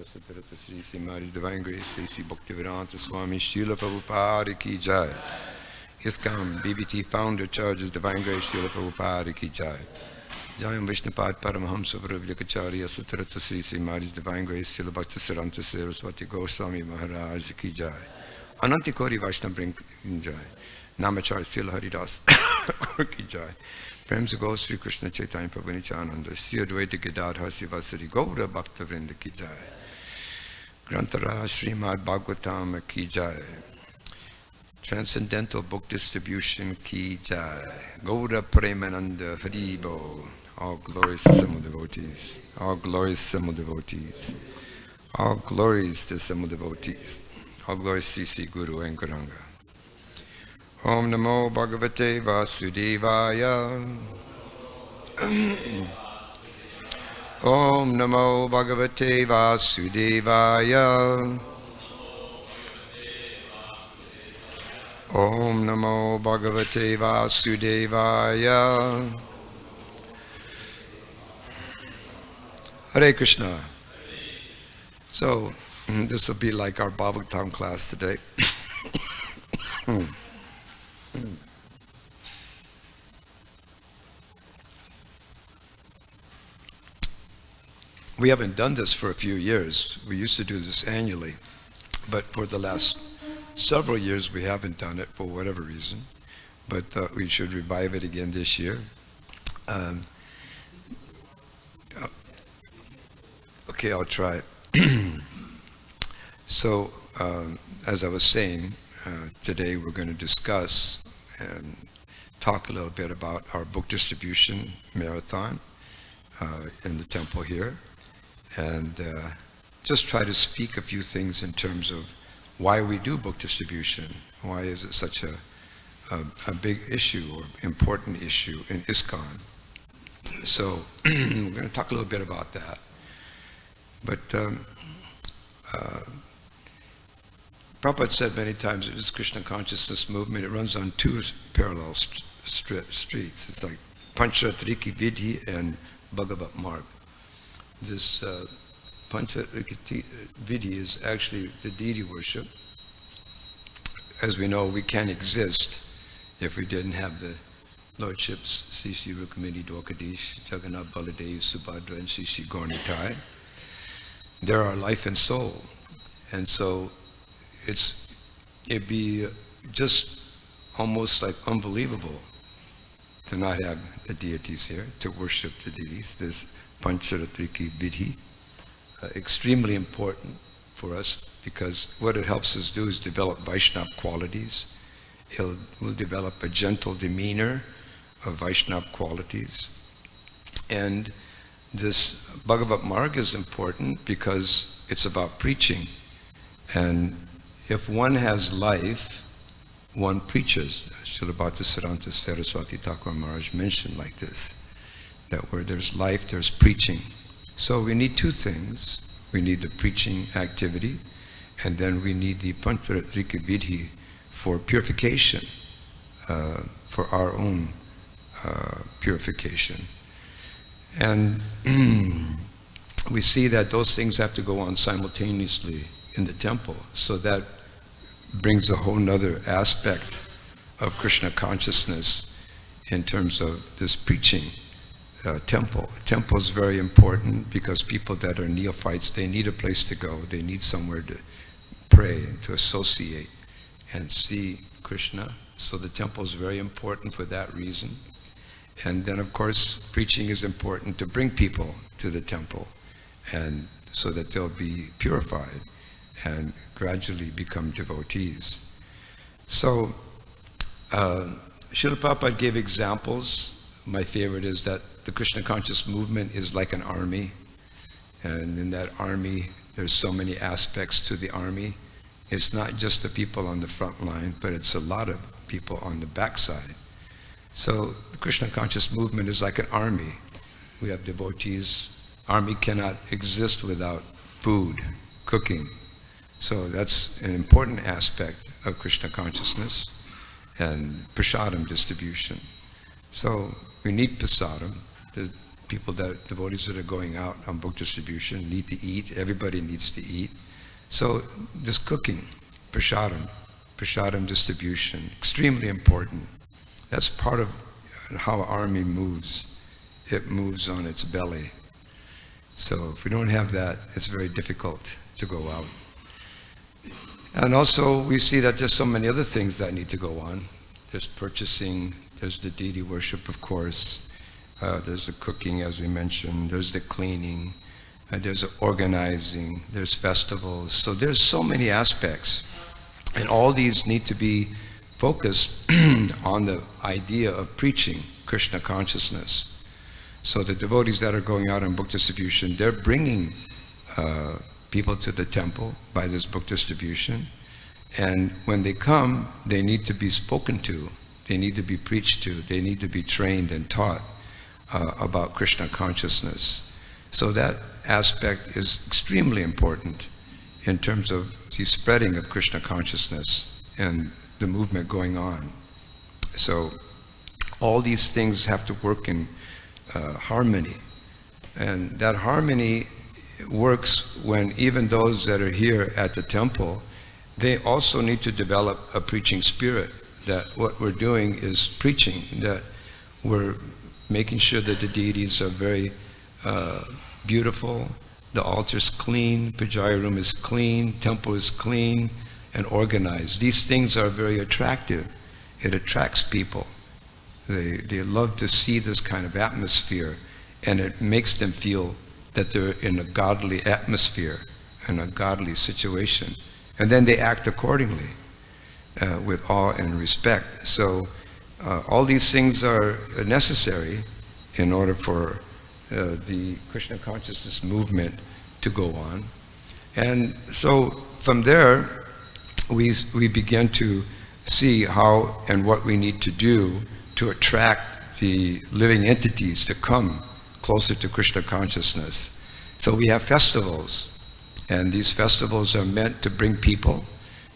Satirata Sri Sri Maharaj Divine Grace Sri Bhaktivedanta Swami Srila Prabhupada Ki Jai. ISKCON BBT Founder Charges Divine Grace Srila Prabhupada Ki Jai. Jayam Vishnupad Paramahamsa Prabhupada Satirata Sri Sri Maharaj Divine Grace Srila Bhaktivedanta Saraswati Goswami Maharaj Ki Jai. Ananti Kori Vaishnava Bring Jai. Namachar Srila Haridas Ki Jai. Prem se Go Sri Krishna Chaitanya Prabhu Nityananda Sri Advaita Gadadhar Sivasari Gaura Bhakta Vrinda Ki Jai. Grantara Srimad Bhagavatam Ki Jai. Transcendental Book Distribution Ki Jai. Gaura Premananda Haribo. All glories to Simul devotees. All glories to Simul devotees. All glories to Simul devotees. All glories to C. Guru and Guranga. Om Namo Bhagavate Vasudevaya. Om Namo Bhagavate Vasudevaya. Om Namo Bhagavate Vasudevaya. Hare Krishna. So, this will be like our Bhagavatam class today. We haven't done this for a few years. We used to do this annually, but for the last several years we haven't done it for whatever reason. But we should revive it again this year. Okay, I'll try. So, as I was saying, today we're going to discuss and talk a little bit about our book distribution marathon in the temple here, and just try to speak a few things in terms of why we do book distribution. Why is it such a big issue or important issue in ISKCON? So we're going to talk a little bit about that. But Prabhupada said many times that this Krishna consciousness movement, it runs on two parallel streets. It's like Panchatriki Vidhi and Bhagavat Marg. This Panchatriki Vidhi is actually the deity worship. As we know, we can't exist if we didn't have the lordships Sri Rukmini Dwakadish, Jagannath Baladev, Subhadra, and Sri Gaurnitai. They're our life and soul. And so it'd be just almost like unbelievable to not have the deities here, to worship the deities. This Pancharatriki Vidhi, extremely important for us, because what it helps us do is develop Vaishnava qualities. We'll develop a gentle demeanor of Vaishnava qualities. And this Bhagavat Marg is important because it's about preaching. And if one has life, one preaches. Srila Bhaktisiddhanta Saraswati Thakur Maharaj mentioned like this, that where there's life, there's preaching. So we need two things. We need the preaching activity, and then we need the Pancharatrika Vidhi for purification, for our own purification. And we see that those things have to go on simultaneously in the temple. So that brings a whole nother aspect of Krishna consciousness in terms of this preaching temple. Temple is very important because people that are neophytes, they need a place to go. They need somewhere to pray and to associate and see Krishna. So the temple is very important for that reason. And then, of course, preaching is important to bring people to the temple, and so that they'll be purified and gradually become devotees. So, Srila Prabhupada gave examples. My favorite is that the Krishna conscious movement is like an army, and in that army, there's so many aspects to the army. It's not just the people on the front line, but it's a lot of people on the backside. So the Krishna conscious movement is like an army. We have devotees. Army cannot exist without food, cooking. So that's an important aspect of Krishna consciousness, and prasadam distribution. So we need prasadam. The devotees that are going out on book distribution need to eat. Everybody needs to eat. So this cooking, prasadam distribution, extremely important. That's part of how an army moves. It moves on its belly. So if we don't have that, it's very difficult to go out. And also we see that there's so many other things that need to go on. There's purchasing, there's the deity worship, of course, there's the cooking, as we mentioned, there's the cleaning, there's the organizing, there's festivals. So there's so many aspects, and all these need to be focused on the idea of preaching Krishna consciousness. So the devotees that are going out on book distribution, they're bringing people to the temple by this book distribution. And when they come, they need to be spoken to, they need to be preached to, they need to be trained and taught about Krishna consciousness. So that aspect is extremely important in terms of the spreading of Krishna consciousness and the movement going on. So all these things have to work in harmony. And that harmony works when even those that are here at the temple, they also need to develop a preaching spirit, that what we're doing is preaching, that we're making sure that the deities are very beautiful, the altar's clean, pujari room is clean, temple is clean and organized. These things are very attractive. It attracts people. They love to see this kind of atmosphere, and it makes them feel that they're in a godly atmosphere, in a godly situation. And then they act accordingly with awe and respect. So all these things are necessary in order for the Krishna consciousness movement to go on. And so from there, we begin to see how and what we need to do to attract the living entities to come closer to Krishna consciousness. So we have festivals, and these festivals are meant to bring people,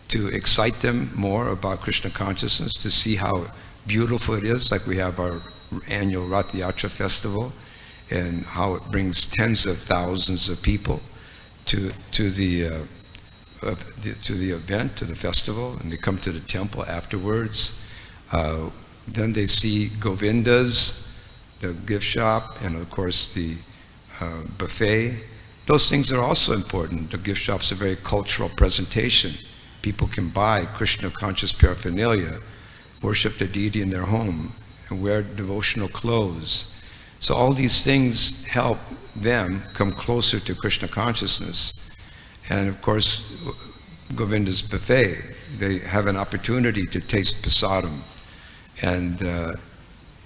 to excite them more about Krishna consciousness, to see how beautiful it is, like we have our annual Rath Yatra festival, and how it brings tens of thousands of people to the event, to the festival, and they come to the temple afterwards. Then they see Govindas, the gift shop, and of course the buffet. Those things are also important. The gift shop's a very cultural presentation. People can buy Krishna conscious paraphernalia, worship the deity in their home, and wear devotional clothes. So all these things help them come closer to Krishna consciousness. And of course, Govinda's buffet, they have an opportunity to taste prasadam. And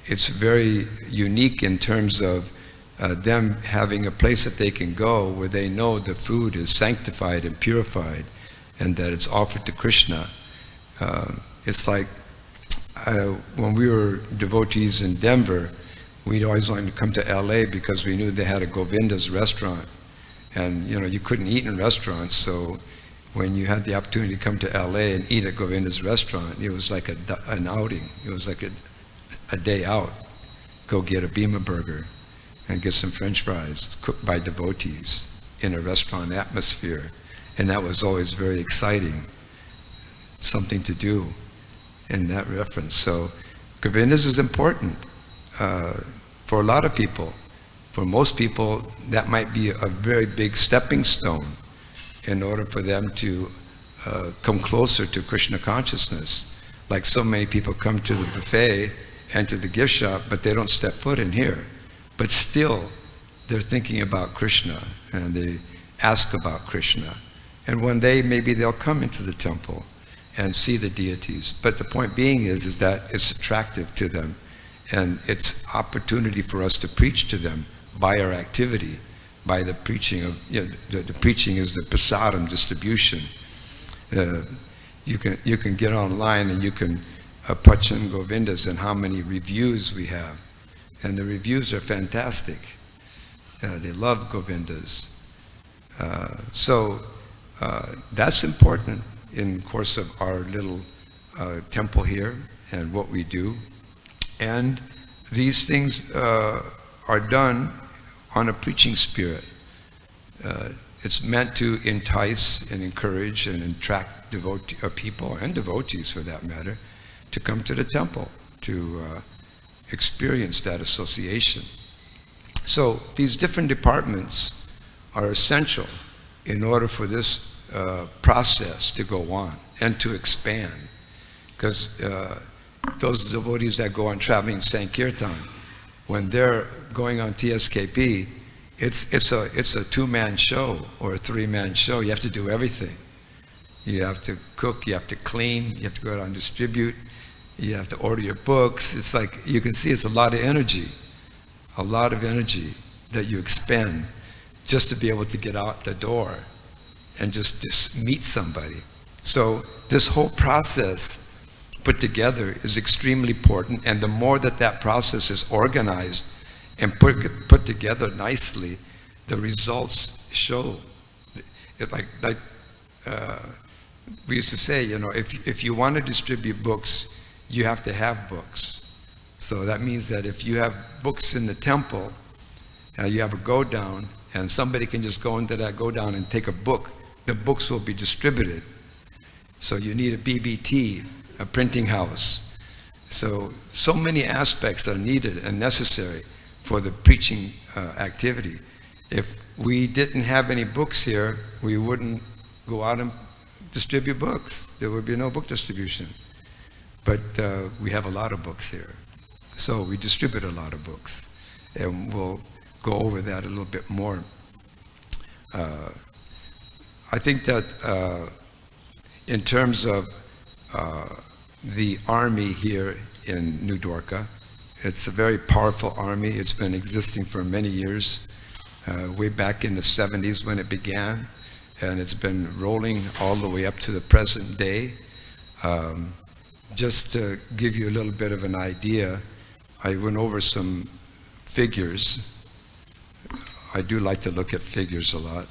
it's very unique in terms of them having a place that they can go where they know the food is sanctified and purified, and that it's offered to Krishna. It's like when we were devotees in Denver, we'd always wanted to come to LA because we knew they had a Govinda's restaurant. And you couldn't eat in restaurants, so when you had the opportunity to come to LA and eat at Govinda's restaurant, it was like an outing. It was like a day out. Go get a Bima burger and get some French fries cooked by devotees in a restaurant atmosphere. And that was always very exciting, something to do in that reference. So Govinda's is important for a lot of people. For most people, that might be a very big stepping stone in order for them to come closer to Krishna consciousness. Like so many people come to the buffet and to the gift shop, but they don't step foot in here. But still, they're thinking about Krishna, and they ask about Krishna. And one day, maybe they'll come into the temple and see the deities. But the point being is that it's attractive to them, and it's opportunity for us to preach to them by our activity, by the preaching of, the preaching is the prasadam distribution. You can get online and you can punch in Govindas and how many reviews we have. And the reviews are fantastic. They love Govindas. So that's important in the course of our little temple here and what we do. And these things are done on a preaching spirit. It's meant to entice and encourage and attract people and devotees, for that matter, to come to the temple, to experience that association. So these different departments are essential in order for this process to go on and to expand. Because those devotees that go on traveling Sankirtan, when they're going on TSKP, it's a two-man show or a three-man show. You have to do everything. You have to cook, you have to clean, you have to go out and distribute, you have to order your books. It's like, you can see it's a lot of energy that you expend just to be able to get out the door and just meet somebody. So this whole process put together is extremely important, and the more that process is organized and put together nicely, the results show. We used to say, if you want to distribute books, you have to have books. So that means that if you have books in the temple, you have a go-down, and somebody can just go into that go-down and take a book, the books will be distributed. So you need a BBT, a printing house. So many aspects are needed and necessary for the preaching activity. If we didn't have any books here, we wouldn't go out and distribute books. There would be no book distribution. But we have a lot of books here. So we distribute a lot of books. And we'll go over that a little bit more. I think that in terms of the army here in New Dwarka, it's a very powerful army. It's been existing for many years, way back in the 70s when it began, and it's been rolling all the way up to the present day. Just to give you a little bit of an idea, I went over some figures. I do like to look at figures a lot.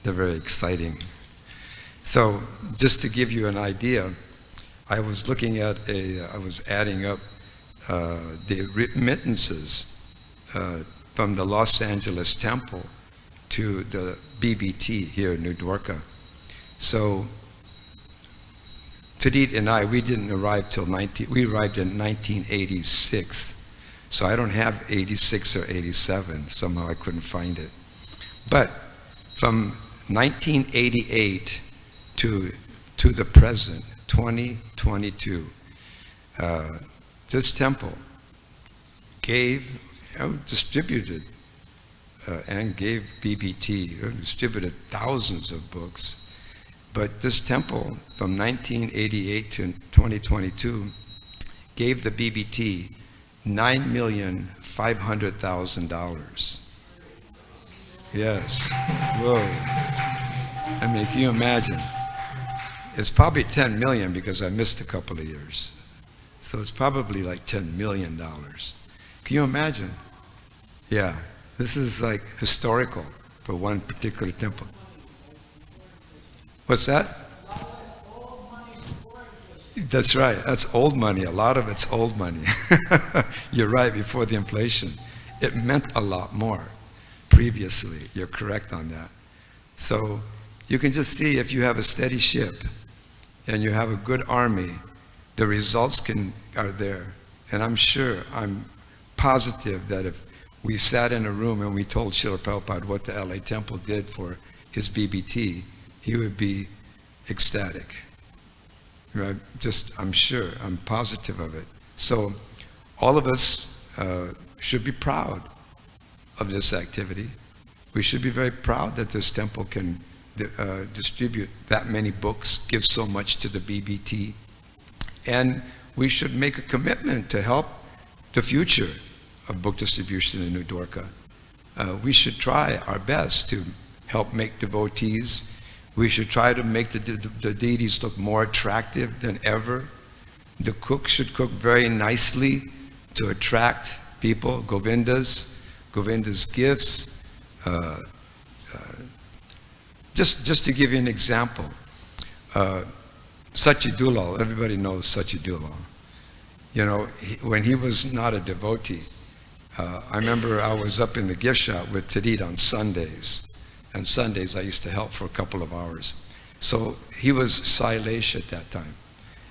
They're very exciting. So just to give you an idea, I was looking at I was adding up the remittances from the Los Angeles temple to the BBT here in New Dwarka. So Tadit and I, we didn't arrive till we arrived in 1986. So I don't have 86 or 87. Somehow I couldn't find it. But from 1988 to the present, 2022, this temple distributed and gave BBT, distributed thousands of books. But this temple, from 1988 to 2022, gave the BBT $9,500,000. Yes. Whoa. I mean, can you imagine? It's probably 10 million because I missed a couple of years. So it's probably like $10 million. Can you imagine? Yeah. This is like historical for one particular temple. What's that? That's right. That's old money. A lot of it's old money. You're right, before the inflation. It meant a lot more previously. You're correct on that. So you can just see, if you have a steady ship and you have a good army, the results are there. And I'm positive that if we sat in a room and we told Srila Prabhupada what the LA temple did for his BBT, he would be ecstatic. Right? I'm sure, I'm positive of it. So all of us should be proud of this activity. We should be very proud that this temple can distribute that many books, give so much to the BBT. And we should make a commitment to help the future of book distribution in New Dwarka. We should try our best to help make devotees. We should try to make the deities look more attractive than ever. The cook should cook very nicely to attract people. Govinda's gifts. Just to give you an example, Satyadulal, everybody knows Satyadulal. When he was not a devotee, I remember I was up in the gift shop with Tarit on Sundays. And Sundays I used to help for a couple of hours. So he was Sailesh at that time.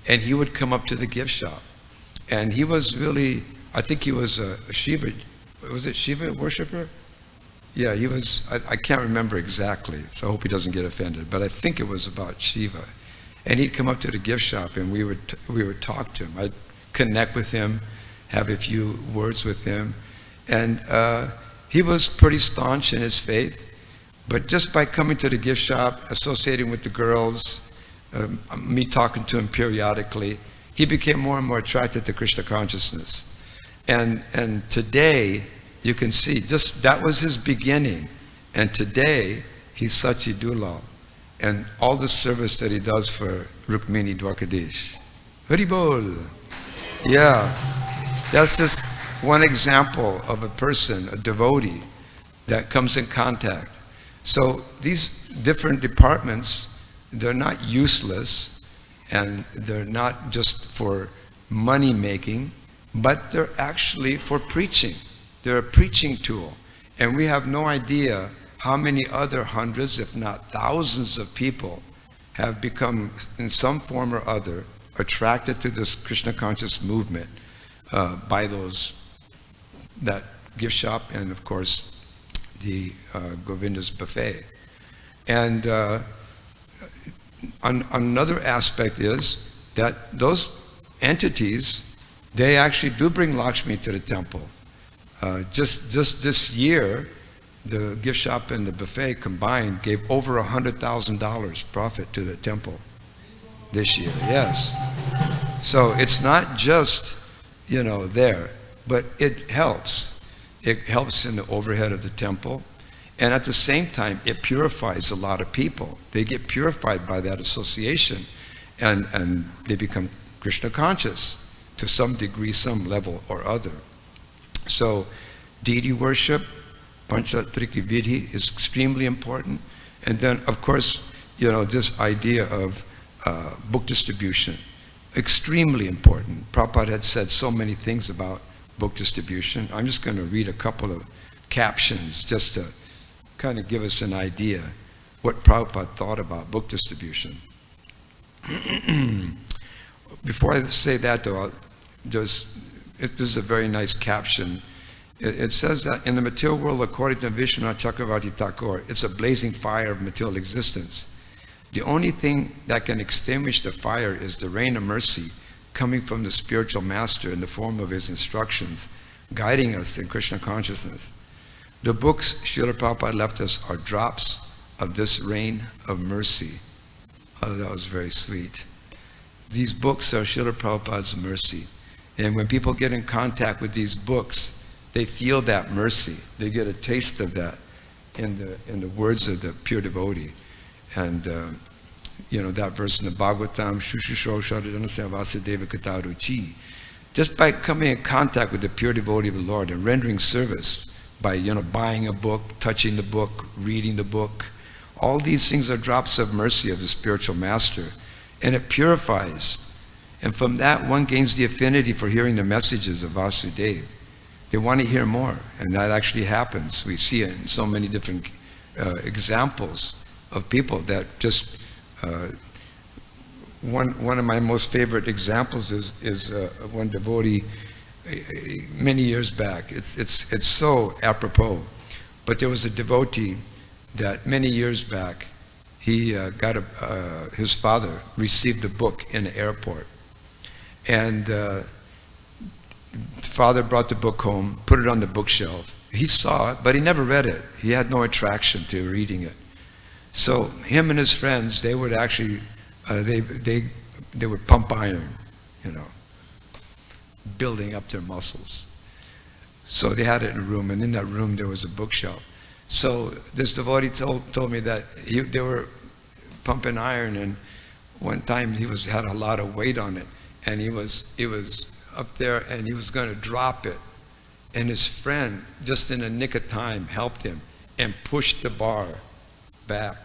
And he would come up to the gift shop. And he was really, I think he was a Shiva, was it Shiva worshiper? Yeah, he was, I can't remember exactly, so I hope he doesn't get offended, but I think it was about Shiva. And he'd come up to the gift shop and we would talk to him. I'd connect with him, have a few words with him. And he was pretty staunch in his faith, but just by coming to the gift shop, associating with the girls, me talking to him periodically, he became more and more attracted to Krishna consciousness. And today, you can see, just that was his beginning. And today, he's Sachi Dulal. And all the service that he does for Rukmini Dwarkadish. Hari Bol. Yeah, that's just one example of a person, a devotee, that comes in contact. So these different departments, they're not useless, and they're not just for money making, but they're actually for preaching. They're a preaching tool. And we have no idea how many other hundreds, if not thousands of people have become, in some form or other, attracted to this Krishna conscious movement by that gift shop and, of course, the Govinda's buffet. And another aspect is that those entities, they actually do bring Lakshmi to the temple. Just this year, the gift shop and the buffet combined gave over $100,000 profit to the temple this year. Yes. So it's not just, there, but it helps. It helps in the overhead of the temple. And at the same time, it purifies a lot of people. They get purified by that association, and they become Krishna conscious to some degree, some level or other. So deity worship, Panchatriki Vidhi, is extremely important. And then, of course, this idea of book distribution, extremely important. Prabhupada had said so many things about book distribution. I'm just going to read a couple of captions just to kind of give us an idea what Prabhupada thought about book distribution. Before I say that, though, this is a very nice caption. It says that in the material world, according to Vishwanath Chakravarti Thakur, it's a blazing fire of material existence. The only thing that can extinguish the fire is the rain of mercy coming from the spiritual master in the form of his instructions, guiding us in Krishna consciousness. The books Srila Prabhupada left us are drops of this rain of mercy. Oh, that was very sweet. These books are Srila Prabhupada's mercy. And when people get in contact with these books, they feel that mercy. They get a taste of that in the words of the pure devotee. And that verse in the Bhagavatam, Shushusho Shadadana Vasudeva Kataruchi. Just by coming in contact with the pure devotee of the Lord and rendering service by buying a book, touching the book, reading the book, all these things are drops of mercy of the spiritual master, and it purifies. And from that, one gains the affinity for hearing the messages of Vasudeva. They want to hear more, and that actually happens. We see it in so many different examples of people that just one of my most favorite examples is one devotee many years back. It's so apropos, but there was a devotee that many years back he got his father received a book in the airport, and the father brought the book home, put it on the bookshelf. He saw it, but he never read it. He had no attraction to reading it. So him and his friends, they would actually, they would pump iron, building up their muscles. So they had it in a room, and in that room there was a bookshelf. So this devotee told me that they were pumping iron, and one time he had a lot of weight on it, and he was up there, and he was going to drop it, and his friend, just in a nick of time, helped him and pushed the bar back,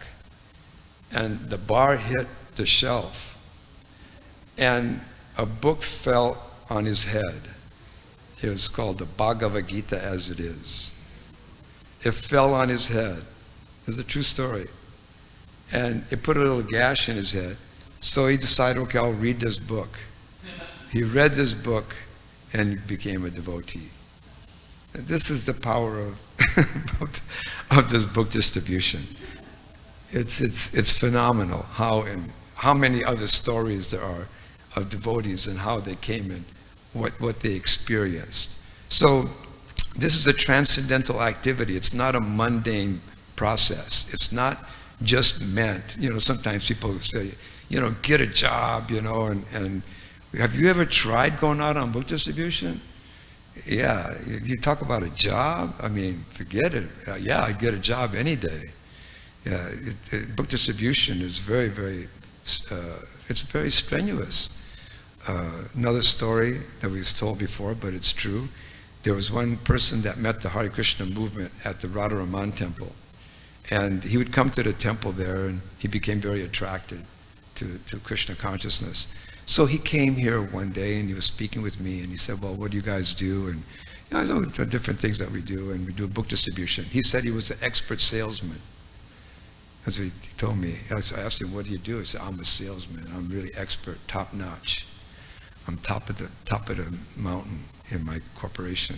and the bar hit the shelf, and a book fell on his head. It was called the Bhagavad Gita as it is. It fell on his head. It's a true story. And it put a little gash in his head. So he decided, okay, I'll read this book. He read this book and became a devotee. And this is the power of this book distribution. It's phenomenal how many other stories there are of devotees and how they came and what they experienced. So this is a transcendental activity. It's not a mundane process. It's not just meant, sometimes people say, get a job, and have you ever tried going out on book distribution? Yeah, you talk about a job, forget it. Yeah, I'd get a job any day. Yeah, book distribution is very, very, it's very strenuous. Another story that was told before, but it's true. There was one person that met the Hare Krishna movement at the Radharaman temple. And he would come to the temple there and he became very attracted to Krishna consciousness. So he came here one day and he was speaking with me and he said, well, what do you guys do? And I know the different things that we do, and we do book distribution. He said he was an expert salesman. That's what he told me. I asked him, what do you do? He said, I'm a salesman. I'm really expert, top notch. I'm top of the mountain in my corporation.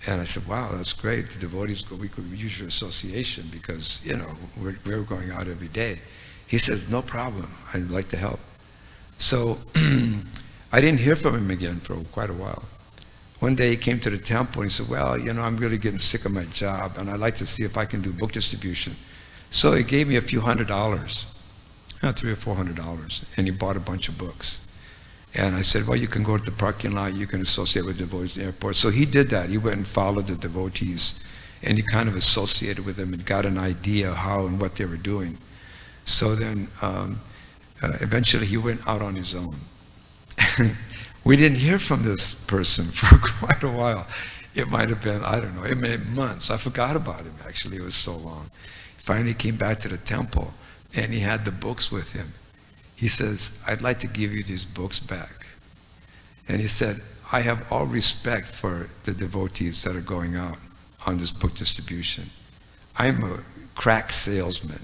And I said, wow, that's great. The devotees, we could use your association because, we're going out every day. He says, no problem. I'd like to help. So I didn't hear from him again for quite a while. One day he came to the temple and he said, well, I'm really getting sick of my job and I'd like to see if I can do book distribution. So he gave me a few $100, $300 or $400, and he bought a bunch of books. And I said, well, you can go to the parking lot, you can associate with devotees at the airport. So he did that. He went and followed the devotees, and he kind of associated with them and got an idea of how and what they were doing. So then eventually he went out on his own. We didn't hear from this person for quite a while. It might have been, I don't know, it may have been months. I forgot about him, actually. It was so long. Finally he came back to the temple, and he had the books with him. He says, I'd like to give you these books back. And he said, I have all respect for the devotees that are going out on this book distribution. I'm a crack salesman,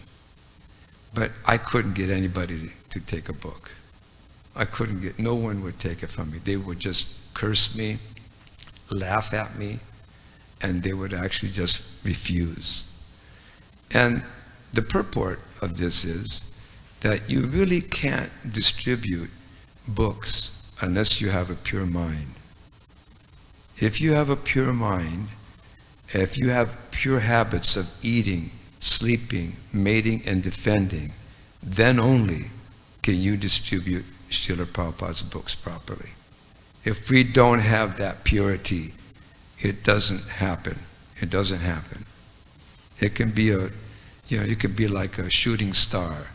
but I couldn't get anybody to take a book. No one would take it from me. They would just curse me, laugh at me, and they would actually just refuse. And the purport of this is that you really can't distribute books unless you have a pure mind. If you have a pure mind, if you have pure habits of eating, sleeping, mating, and defending, then only can you distribute Srila Prabhupada's books properly. If we don't have that purity, it doesn't happen. It doesn't happen. It can be you could be like a shooting star,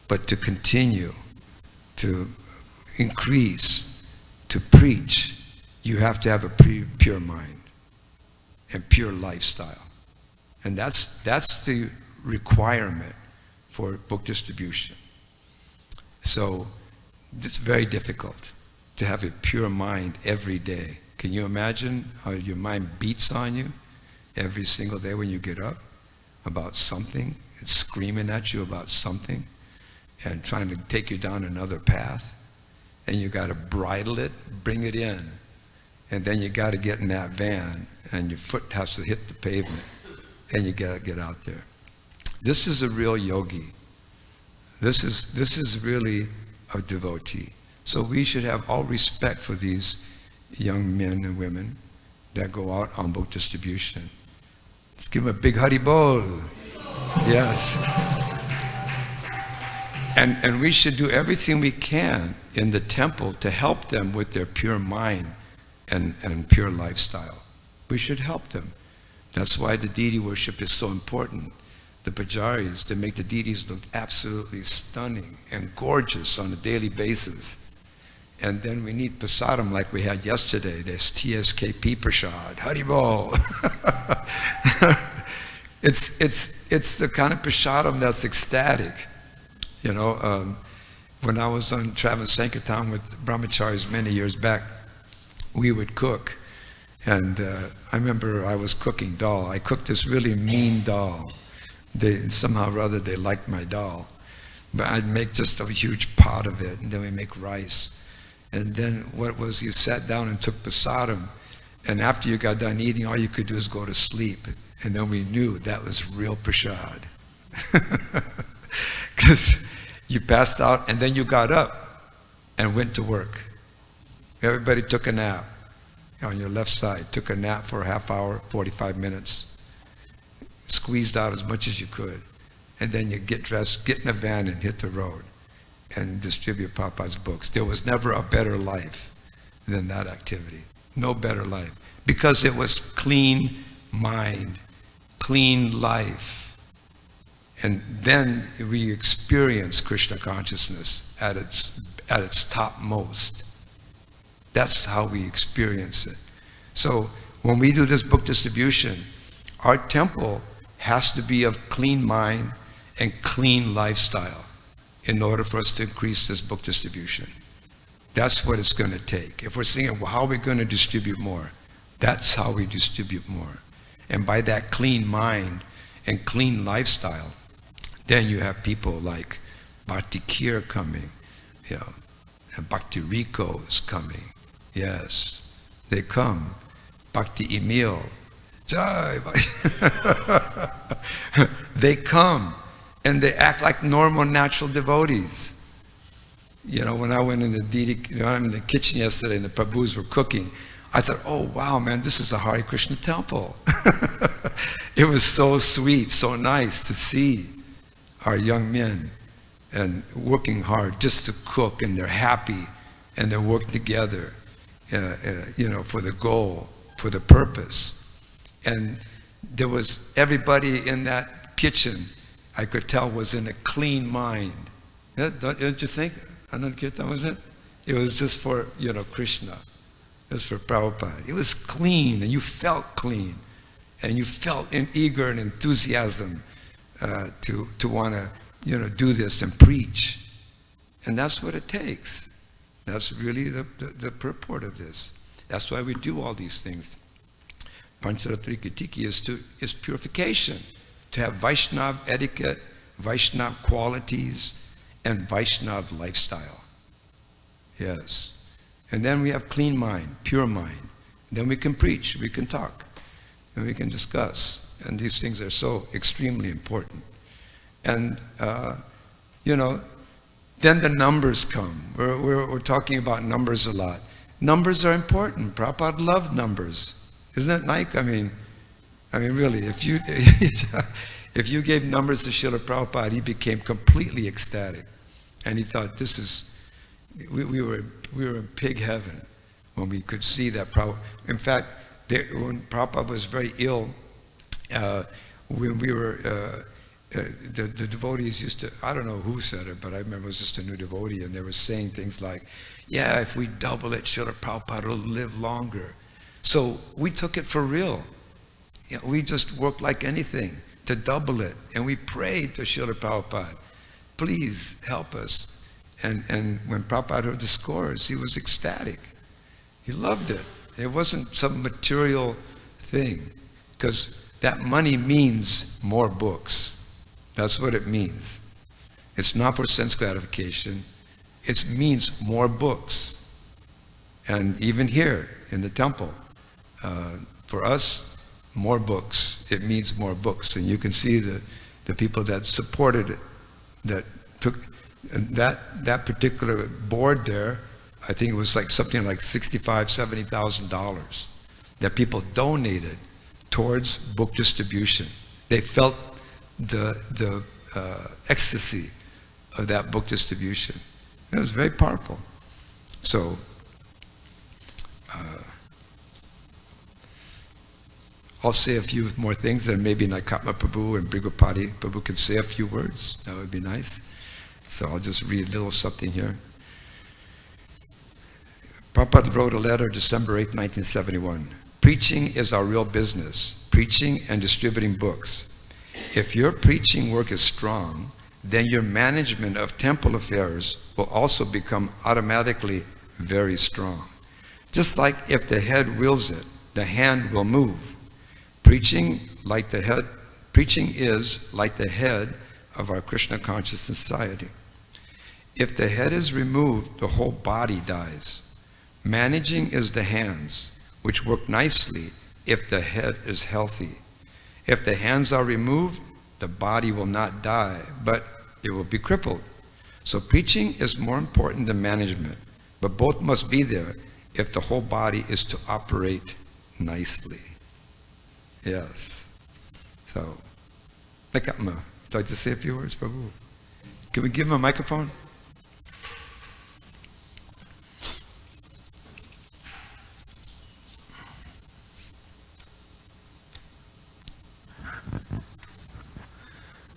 but to continue to increase, to preach, you have to have a pure mind and pure lifestyle. And that's the requirement for book distribution. So it's very difficult to have a pure mind every day. Can you imagine how your mind beats on you every single day when you get up about something? It's screaming at you about something and trying to take you down another path. And you got to bridle it, bring it in. And then you got to get in that van and your foot has to hit the pavement and you got to get out there. This is a real yogi. This is really a devotee. So we should have all respect for these young men and women that go out on book distribution. Let's give them a big Hari Bol. Yes. And we should do everything we can in the temple to help them with their pure mind and pure lifestyle. We should help them. That's why the deity worship is so important. The pujaris, they make the deities look absolutely stunning and gorgeous on a daily basis. And then we need prasadam like we had yesterday. There's TSKP prasad, Haribol. It's the kind of prasadam that's ecstatic. When I was on traveling Sankirtan with brahmacharis many years back, we would cook And I remember I was cooking dal. I cooked this really mean dal. Somehow or other they liked my dal. But I'd make just a huge pot of it, and then we make rice. And then what was, you sat down and took prasadam, and after you got done eating, all you could do is go to sleep. And then we knew that was real prasad. Because you passed out, and then you got up and went to work. Everybody took a nap on your left side, took a nap for a half hour, 45 minutes, squeezed out as much as you could, and then you get dressed, get in a van and hit the road and distribute Prabhupada's books. There was never a better life than that activity. No better life. Because it was clean mind, clean life. And then we experience Krishna consciousness at its topmost. That's how we experience it. So when we do this book distribution, our temple has to be of clean mind and clean lifestyle in order for us to increase this book distribution. That's what it's going to take. If we're saying, well, how are we going to distribute more? That's how we distribute more. And by that clean mind and clean lifestyle, then you have people like Bhakti Kir coming, and Bhakti Rico is coming. Yes, they come. Bhakti Emil, Jai. They come and they act like normal, natural devotees. When I went in the kitchen yesterday and the Prabhus were cooking, I thought, oh wow, man, this is a Hare Krishna temple. It was so sweet, so nice to see our young men and working hard just to cook, and they're happy and they're working together, for the goal, for the purpose. And there was everybody in that kitchen, I could tell, was in a clean mind. Don't you think? Sankirtan, was it? It was just for, Krishna. It was for Prabhupada. It was clean, and you felt clean. And you felt eager and enthusiasm to want to, do this and preach. And that's what it takes. That's really the purport of this. That's why we do all these things. Pancharatrikatiki is purification. To have Vaishnav etiquette, Vaishnav qualities, and Vaishnav lifestyle. Yes. And then we have clean mind, pure mind. Then we can preach, we can talk, and we can discuss. And these things are so extremely important. And, then the numbers come. We're talking about numbers a lot. Numbers are important. Prabhupada loved numbers. Isn't it, Nike? I mean, really, if you gave numbers to Srila Prabhupada, he became completely ecstatic. And he thought, we were in pig heaven when we could see that Prabhupada. In fact, when Prabhupada was very ill, when we were, the devotees used to, I don't know who said it, but I remember it was just a new devotee, and they were saying things like, yeah, if we double it, Srila Prabhupada will live longer. So we took it for real. We just worked like anything to double it, and we prayed to Srila Prabhupada, please help us. And when Prabhupada heard the scores, he was ecstatic. He loved it. It wasn't some material thing, because that money means more books. That's what it means. It's not for sense gratification. It means more books. And even here in the temple, for us, more books. It means more books. And you can see the people that supported it, that took that particular board there. I think it was like something like $65,000, $70,000 that people donated towards book distribution. They felt the ecstasy of that book distribution. It was very powerful. So I'll say a few more things, and maybe Naikatma Prabhu and Brigopati Prabhu can say a few words. That would be nice. So I'll just read a little something here. Prabhupada wrote a letter December 8, 1971. Preaching is our real business. Preaching and distributing books. If your preaching work is strong, then your management of temple affairs will also become automatically very strong. Just like if the head wills it, the hand will move. Preaching is like the head of our Krishna conscious society. If the head is removed, the whole body dies. Managing is the hands, which work nicely if the head is healthy. If the hands are removed, the body will not die, but it will be crippled. So preaching is more important than management, but both must be there if the whole body is to operate nicely. Yes. So, would you like to say a few words, Prabhu? Can we give him a microphone?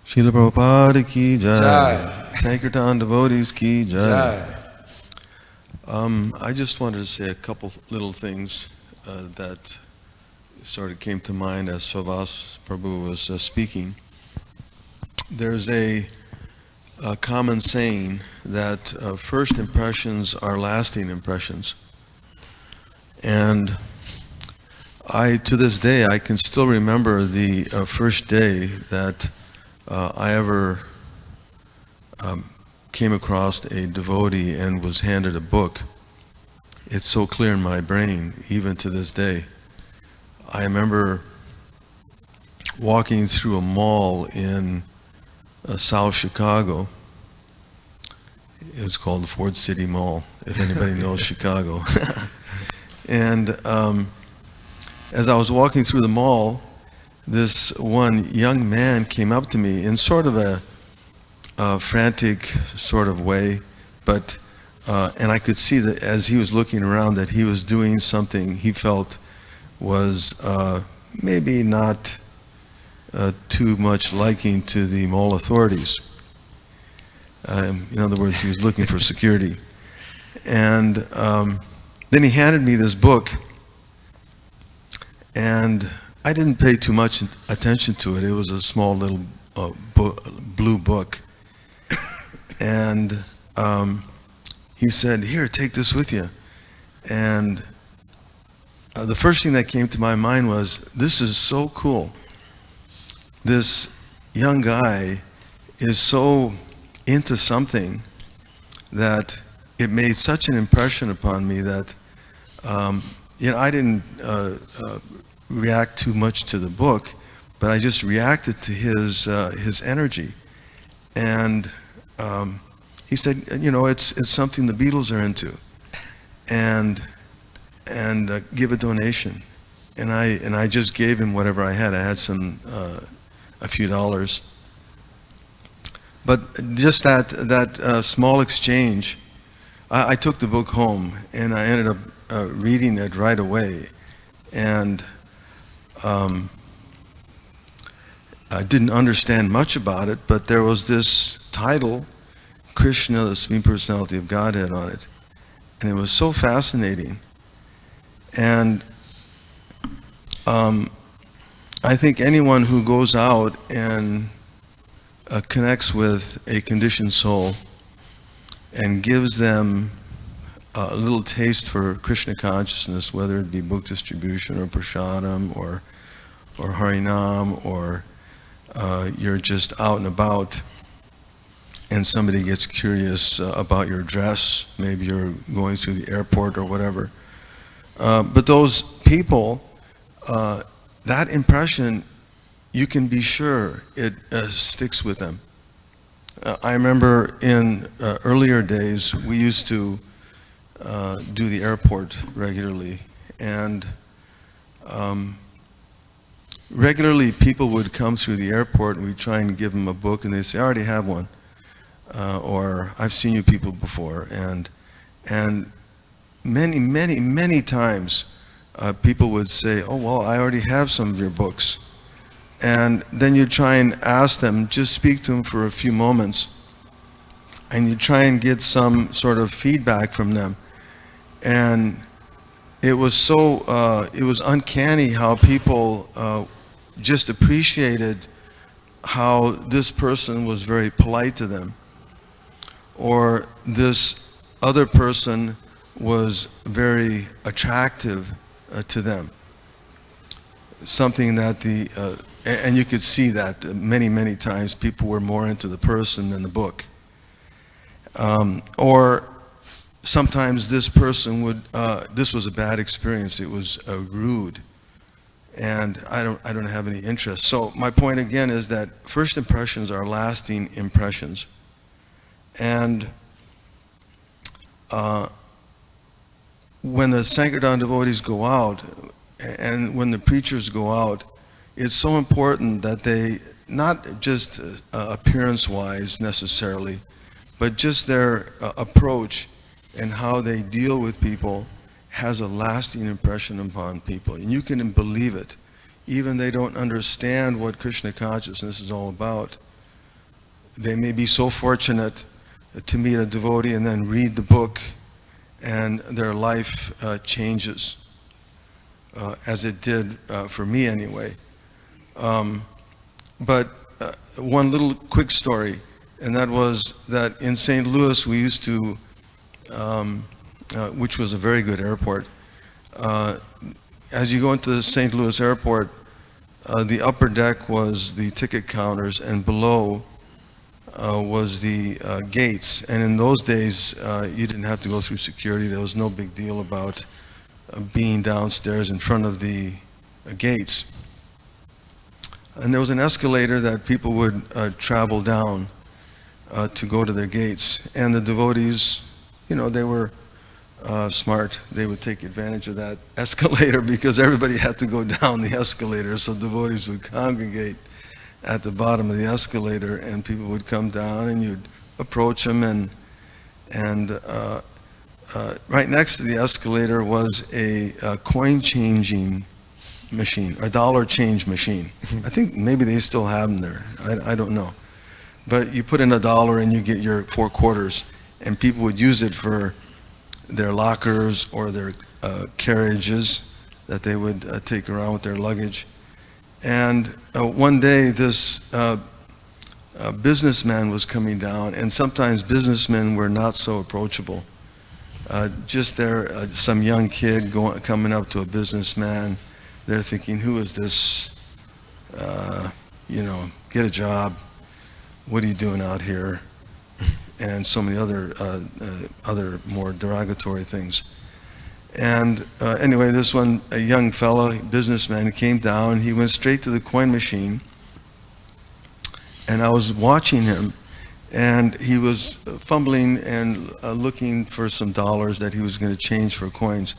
Srila Prabhupada ki jai. Sankirtan devotees ki jai. I just wanted to say a couple little things that sort of came to mind as Svavasa Prabhu was speaking. There's a common saying that first impressions are lasting impressions. And to this day, I can still remember the first day that I ever came across a devotee and was handed a book. It's so clear in my brain, even to this day. I remember walking through a mall in South Chicago. It was called the Ford City Mall, if anybody knows Chicago. And as I was walking through the mall, this one young man came up to me in sort of a frantic sort of way, but and I could see that as he was looking around that he was doing something he felt was maybe not too much liking to the mall authorities. In other words, he was looking for security. And then he handed me this book, and I didn't pay too much attention to it. It was a small little blue book. And he said, "Here, take this with you." And the first thing that came to my mind was, this is so cool. This young guy is so into something that it made such an impression upon me that I didn't react too much to the book, but I just reacted to his energy. And he said, it's something the Beatles are into, and give a donation. And I just gave him whatever I had. I had a few dollars. But just that small exchange, I took the book home and I ended up reading it right away. And I didn't understand much about it, but there was this title, Krishna, the Supreme Personality of Godhead, on it. And it was so fascinating. And I think anyone who goes out and connects with a conditioned soul and gives them a little taste for Krishna consciousness, whether it be book distribution or prasadam or harinam, or you're just out and about and somebody gets curious about your dress, maybe you're going through the airport or whatever. But those people, that impression, you can be sure it sticks with them. I remember in earlier days, we used to do the airport regularly, and regularly people would come through the airport and we'd try and give them a book and they'd say, "I already have one," or "I've seen you people before." And many times people would say, "Oh, well, I already have some of your books." And then you try and ask them, just speak to them for a few moments, and you try and get some sort of feedback from them. And it was it was uncanny how people just appreciated how this person was very polite to them, or this other person was very attractive to them. something that and you could see that many times people were more into the person than the book. Or sometimes this person would, this was a bad experience, it was rude, and I don't have any interest. So my point again is that first impressions are lasting impressions. And when the Sankirtan devotees go out, and when the preachers go out, it's so important that they, not just appearance-wise necessarily, but just their approach and how they deal with people has a lasting impression upon people. And you can believe it. Even they don't understand what Krishna consciousness is all about. They may be so fortunate to meet a devotee and then read the book, and their life changes, as it did for me anyway. But one little quick story, and that was that in St. Louis we used to, which was a very good airport, as you go into the St. Louis airport, the upper deck was the ticket counters, and below was the gates. And in those days, you didn't have to go through security. There was no big deal about being downstairs in front of the gates. And there was an escalator that people would travel down to go to their gates. And the devotees, you know, they were smart. They would take advantage of that escalator because everybody had to go down the escalator. So devotees would congregate at the bottom of the escalator, and people would come down, and you'd approach them, and right next to the escalator was a coin changing machine, a dollar change machine. I think maybe they still have them there. I don't know. But you put in $1 and you get your 4 quarters, and people would use it for their lockers or their carriages that they would take around with their luggage. And one day this businessman was coming down, and sometimes businessmen were not so approachable. Just there, some young kid coming up to a businessman, they're thinking, who is this? You know, get a job. What are you doing out here? And so many other more derogatory things. And anyway, this one, a young fellow, businessman, came down. He went straight to the coin machine, and I was watching him, and he was fumbling and looking for some dollars that he was going to change for coins.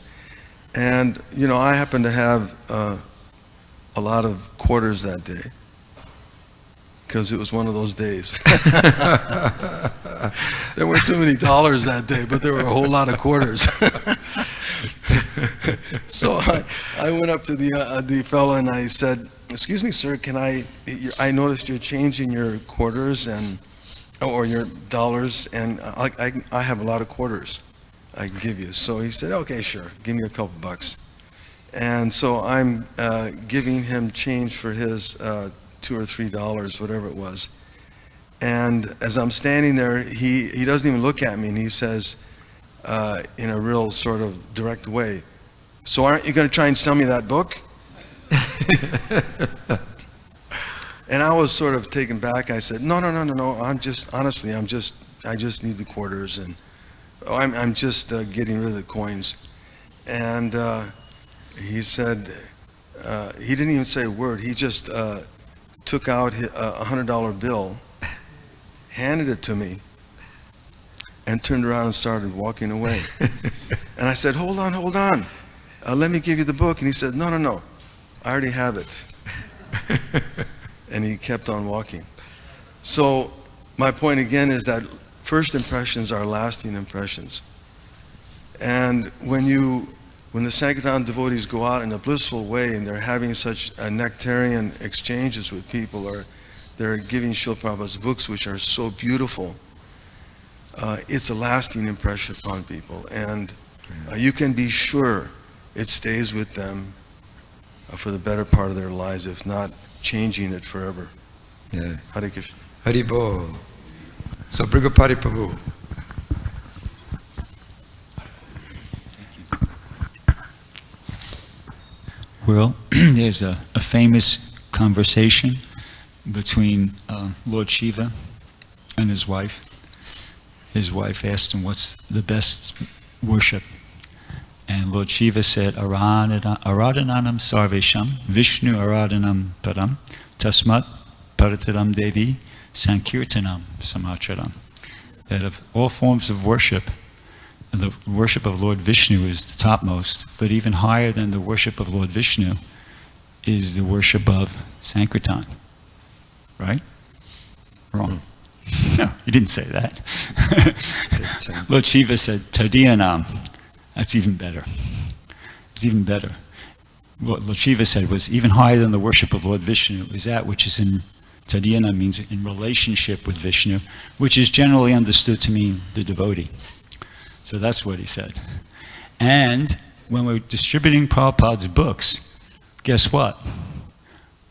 And you know, I happened to have a lot of quarters that day, because it was one of those days. There weren't too many dollars that day, but there were a whole lot of quarters. So I went up to the fellow and I said, "Excuse me, sir, can I noticed you're changing your quarters or your dollars, and I have a lot of quarters I can give you." So he said, "Okay, sure, give me a couple bucks." And so I'm giving him change for his $2 or $3, whatever it was. And as I'm standing there, he doesn't even look at me, and he says, in a real sort of direct way, "So aren't you going to try and sell me that book?" And I was sort of taken back. I said, No. I just need the quarters, and I'm just getting rid of the coins. And he said, he didn't even say a word. He just took out a $100 bill, handed it to me, and turned around and started walking away. And I said, hold on. Let me give you the book. And he said, no, I already have it. And he kept on walking. So my point again is that first impressions are lasting impressions. And when the Sankirtan devotees go out in a blissful way and they're having such nectarian exchanges with people, or they're giving Srila Prabhupada's books, which are so beautiful, it's a lasting impression upon people. And you can be sure it stays with them for the better part of their lives, if not changing it forever. Yeah. Hare Krishna. Hari Bol. So Brigapati Prabhu. Well, there's a famous conversation between Lord Shiva and his wife. His wife asked him, what's the best worship? And Lord Shiva said, Aradhananam sarvesham, Vishnu aradhanam param, tasmat parataram devi, Sankirtanam samatraram. That of all forms of worship, the worship of Lord Vishnu is the topmost, but even higher than the worship of Lord Vishnu is the worship of Sankirtan. Right? Wrong. No, he didn't say that. Lord Shiva said, Tadiyanam. That's even better. It's even better. What Lord Shiva said was even higher than the worship of Lord Vishnu is that which is in Tadiyana, means in relationship with Vishnu, which is generally understood to mean the devotee. So that's what he said. And when we're distributing Prabhupada's books, guess what?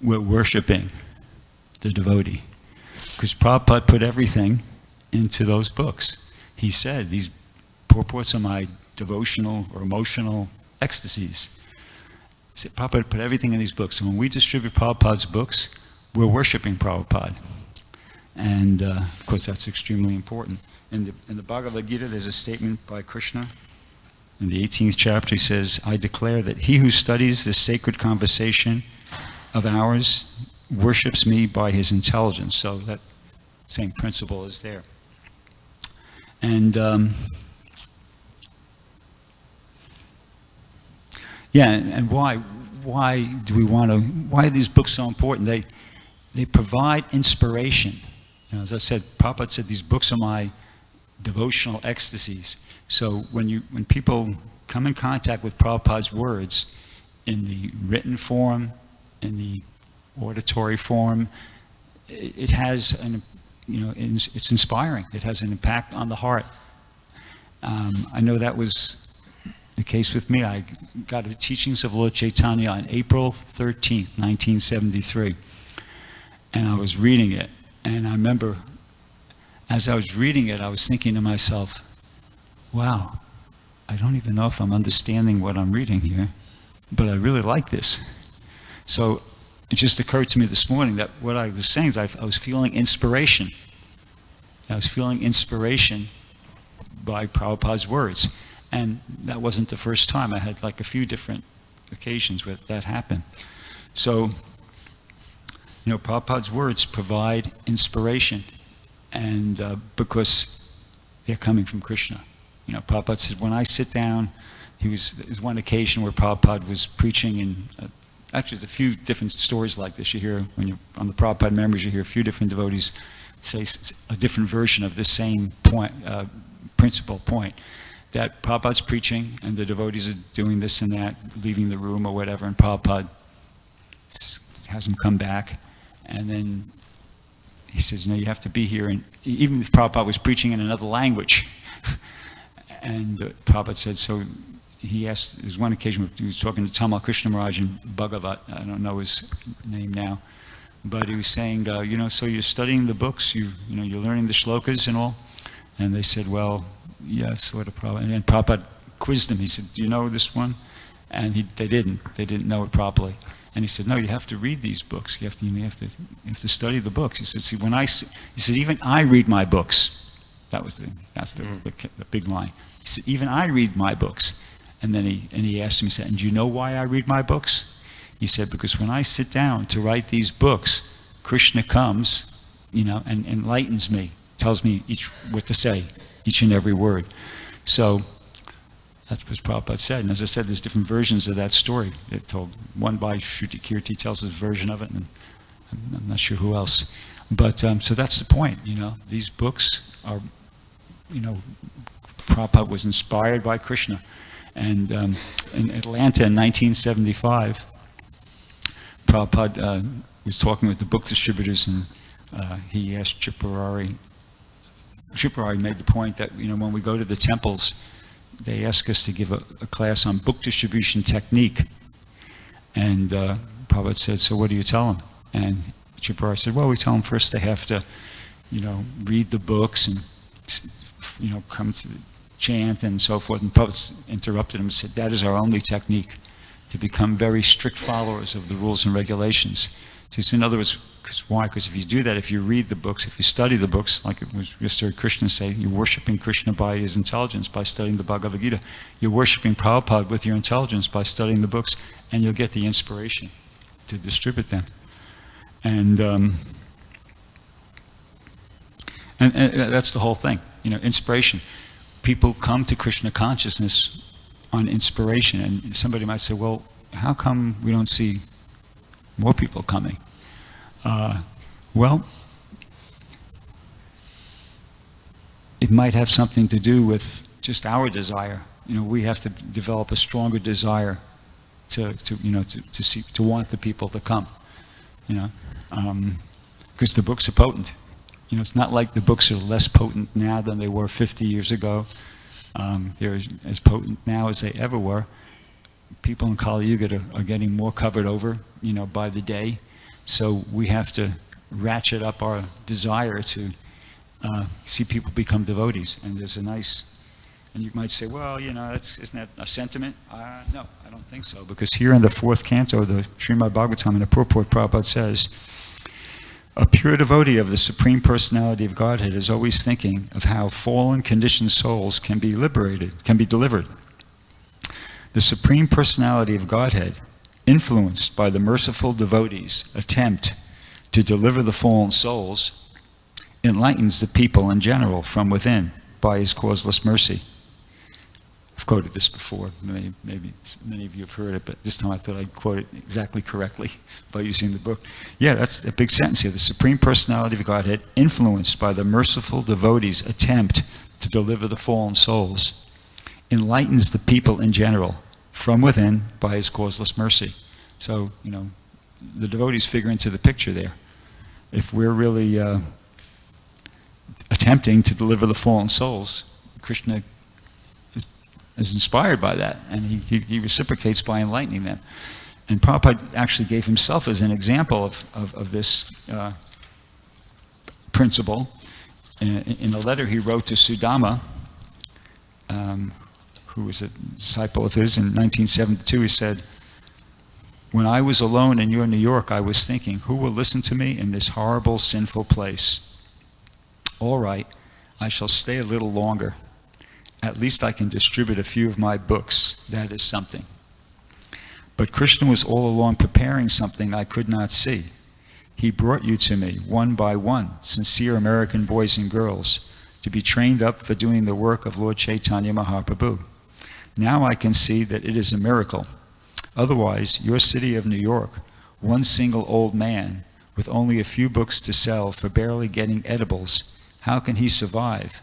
We're worshiping the devotee. Because Prabhupada put everything into those books. He said, these purports are my devotional or emotional ecstasies. He said, Prabhupada put everything in these books. So when we distribute Prabhupada's books, we're worshiping Prabhupada. And of course, that's extremely important. In the Bhagavad Gita, there's a statement by Krishna. In the 18th chapter, he says, I declare that he who studies this sacred conversation of ours worships me by his intelligence. So that same principle is there. And and why do we want to? Why are these books so important? They provide inspiration. You know, as I said, Prabhupada said these books are my devotional ecstasies. So when people come in contact with Prabhupada's words in the written form, in the auditory form, it has it's inspiring. It has an impact on the heart. I know that was the case with me. I got the teachings of Lord Chaitanya on April 13th, 1973. And I was reading it. And I remember, as I was reading it, I was thinking to myself, wow, I don't even know if I'm understanding what I'm reading here, but I really like this. So it just occurred to me this morning that what I was saying is I was feeling inspiration. I was feeling inspiration by Prabhupada's words. And that wasn't the first time. I had like a few different occasions where that happened. So, Prabhupada's words provide inspiration, and because they're coming from Krishna. Prabhupada said, when I sit down, there's one occasion where Prabhupada was preaching, and actually there's a few different stories like this. You hear, when you're on the Prabhupada memories, you hear a few different devotees say a different version of the same point, principal point. That Prabhupada's preaching, and the devotees are doing this and that, leaving the room or whatever, and Prabhupada has them come back, and then he says, no, you have to be here, and even if Prabhupada was preaching in another language, and Prabhupada said, so he asked, there was one occasion where he was talking to Tamal Krishna Maharaj in Bhagavat, I don't know his name now, but he was saying, so you're studying the books, you're learning the shlokas and all, and they said, well, yes, sort of Prabhupada. And then Prabhupada quizzed him. He said, do you know this one? And they didn't know it properly. And he said, no, you have to read these books. You have to study the books. He said, see, he said, even I read my books. That's the big line. He said, even I read my books. And then he asked him, he said, and do you know why I read my books? He said, because when I sit down to write these books, Krishna comes, and enlightens me, tells me what to say, each and every word. So that's what Prabhupada said. And as I said, there's different versions of that story. It told one by Shruti Kirti tells his version of it, and I'm not sure who else. But so that's the point. These books are, Prabhupada was inspired by Krishna. And in Atlanta in 1975, Prabhupada was talking with the book distributors, and he asked Tripurari made the point that, when we go to the temples, they ask us to give a class on book distribution technique. And Prabhupada said, so what do you tell them? And Tripurari said, well, we tell them first they have to, read the books and, come to chant and so forth. And Prabhupada interrupted him and said, that is our only technique. to become very strict followers of the rules and regulations. So in other words, why? Because if you do that, if you read the books, if you study the books, like it was just heard Krishna say, you're worshiping Krishna by his intelligence by studying the Bhagavad Gita. You're worshiping Prabhupada with your intelligence by studying the books, and you'll get the inspiration to distribute them. And that's the whole thing, inspiration. People come to Krishna consciousness on inspiration, and somebody might say, well, how come we don't see more people coming? Well, it might have something to do with just our desire. We have to develop a stronger desire to want the people to come. Because the books are potent. It's not like the books are less potent now than they were 50 years ago. They're as potent now as they ever were. People in Kali Yuga are getting more covered over, by the day. So we have to ratchet up our desire to see people become devotees. And there's a nice, and you might say, well, isn't that a sentiment? No, I don't think so. Because here in the 4th canto of the Srimad Bhagavatam, in the purport, Prabhupada says, a pure devotee of the Supreme Personality of Godhead is always thinking of how fallen, conditioned souls can be liberated, can be delivered. The Supreme Personality of Godhead, influenced by the merciful devotees' attempt to deliver the fallen souls, enlightens the people in general from within by his causeless mercy. I've quoted this before, maybe many of you have heard it, but this time I thought I'd quote it exactly correctly by using the book. Yeah, that's a big sentence here. The Supreme Personality of Godhead, influenced by the merciful devotees' attempt to deliver the fallen souls, enlightens the people in general from within by his causeless mercy. So, the devotees figure into the picture there. If we're really attempting to deliver the fallen souls, Krishna is inspired by that, and he reciprocates by enlightening them. And Prabhupada actually gave himself as an example of this principle in a letter he wrote to Sudama, who was a disciple of his in 1972. He said, when I was alone in your New York, I was thinking, who will listen to me in this horrible, sinful place? All right, I shall stay a little longer. At least I can distribute a few of my books. That is something. But Krishna was all along preparing something I could not see. He brought you to me, one by one, sincere American boys and girls, to be trained up for doing the work of Lord Chaitanya Mahaprabhu. Now I can see that it is a miracle. Otherwise, your city of New York, one single old man with only a few books to sell for barely getting edibles, how can he survive?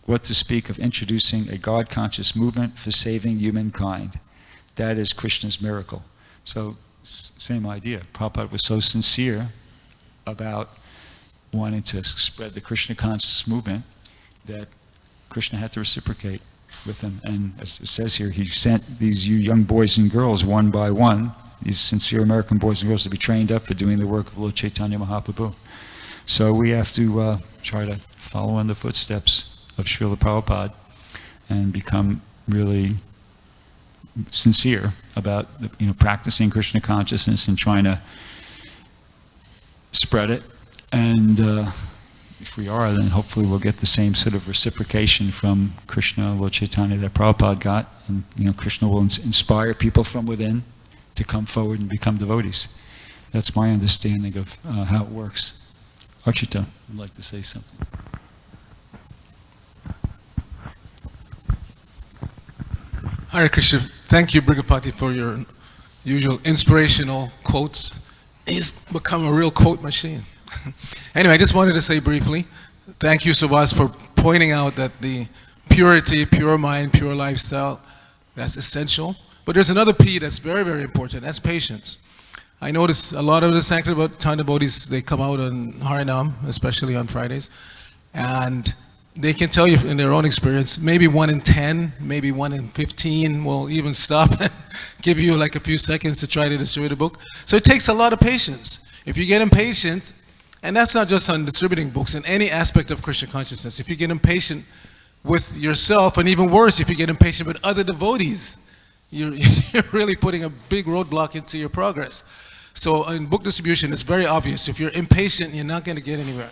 What to speak of introducing a God-conscious movement for saving humankind? That is Krishna's miracle. So, same idea. Prabhupada was so sincere about wanting to spread the Krishna conscious movement that Krishna had to reciprocate with him. And as it says here, he sent these young boys and girls one by one, these sincere American boys and girls, to be trained up for doing the work of Lord Chaitanya Mahaprabhu. So we have to try to follow in the footsteps of Srila Prabhupada and become really sincere about practicing Krishna consciousness and trying to spread it. And if we are, then hopefully we'll get the same sort of reciprocation from Krishna, Lord Chaitanya, that Prabhupada got. And Krishna will inspire people from within to come forward and become devotees. That's my understanding of how it works. Archita would like to say something. Hare Krishna. Thank you, Brigapati, for your usual inspirational quotes. He's become a real quote machine. Anyway, I just wanted to say briefly, thank you, Svavasa, for pointing out that the purity, pure mind, pure lifestyle, that's essential. But there's another P that's very, very important. That's patience. I notice a lot of the Sankirtan devotees, they come out on Harinam, especially on Fridays, and they can tell you in their own experience, maybe 1 in 10, maybe 1 in 15 will even stop and give you like a few seconds to try to distribute a book. So it takes a lot of patience. If you get impatient, and that's not just on distributing books, in any aspect of Krishna consciousness, if you get impatient with yourself, and even worse, if you get impatient with other devotees, you're really putting a big roadblock into your progress. So in book distribution, it's very obvious. If you're impatient, you're not going to get anywhere.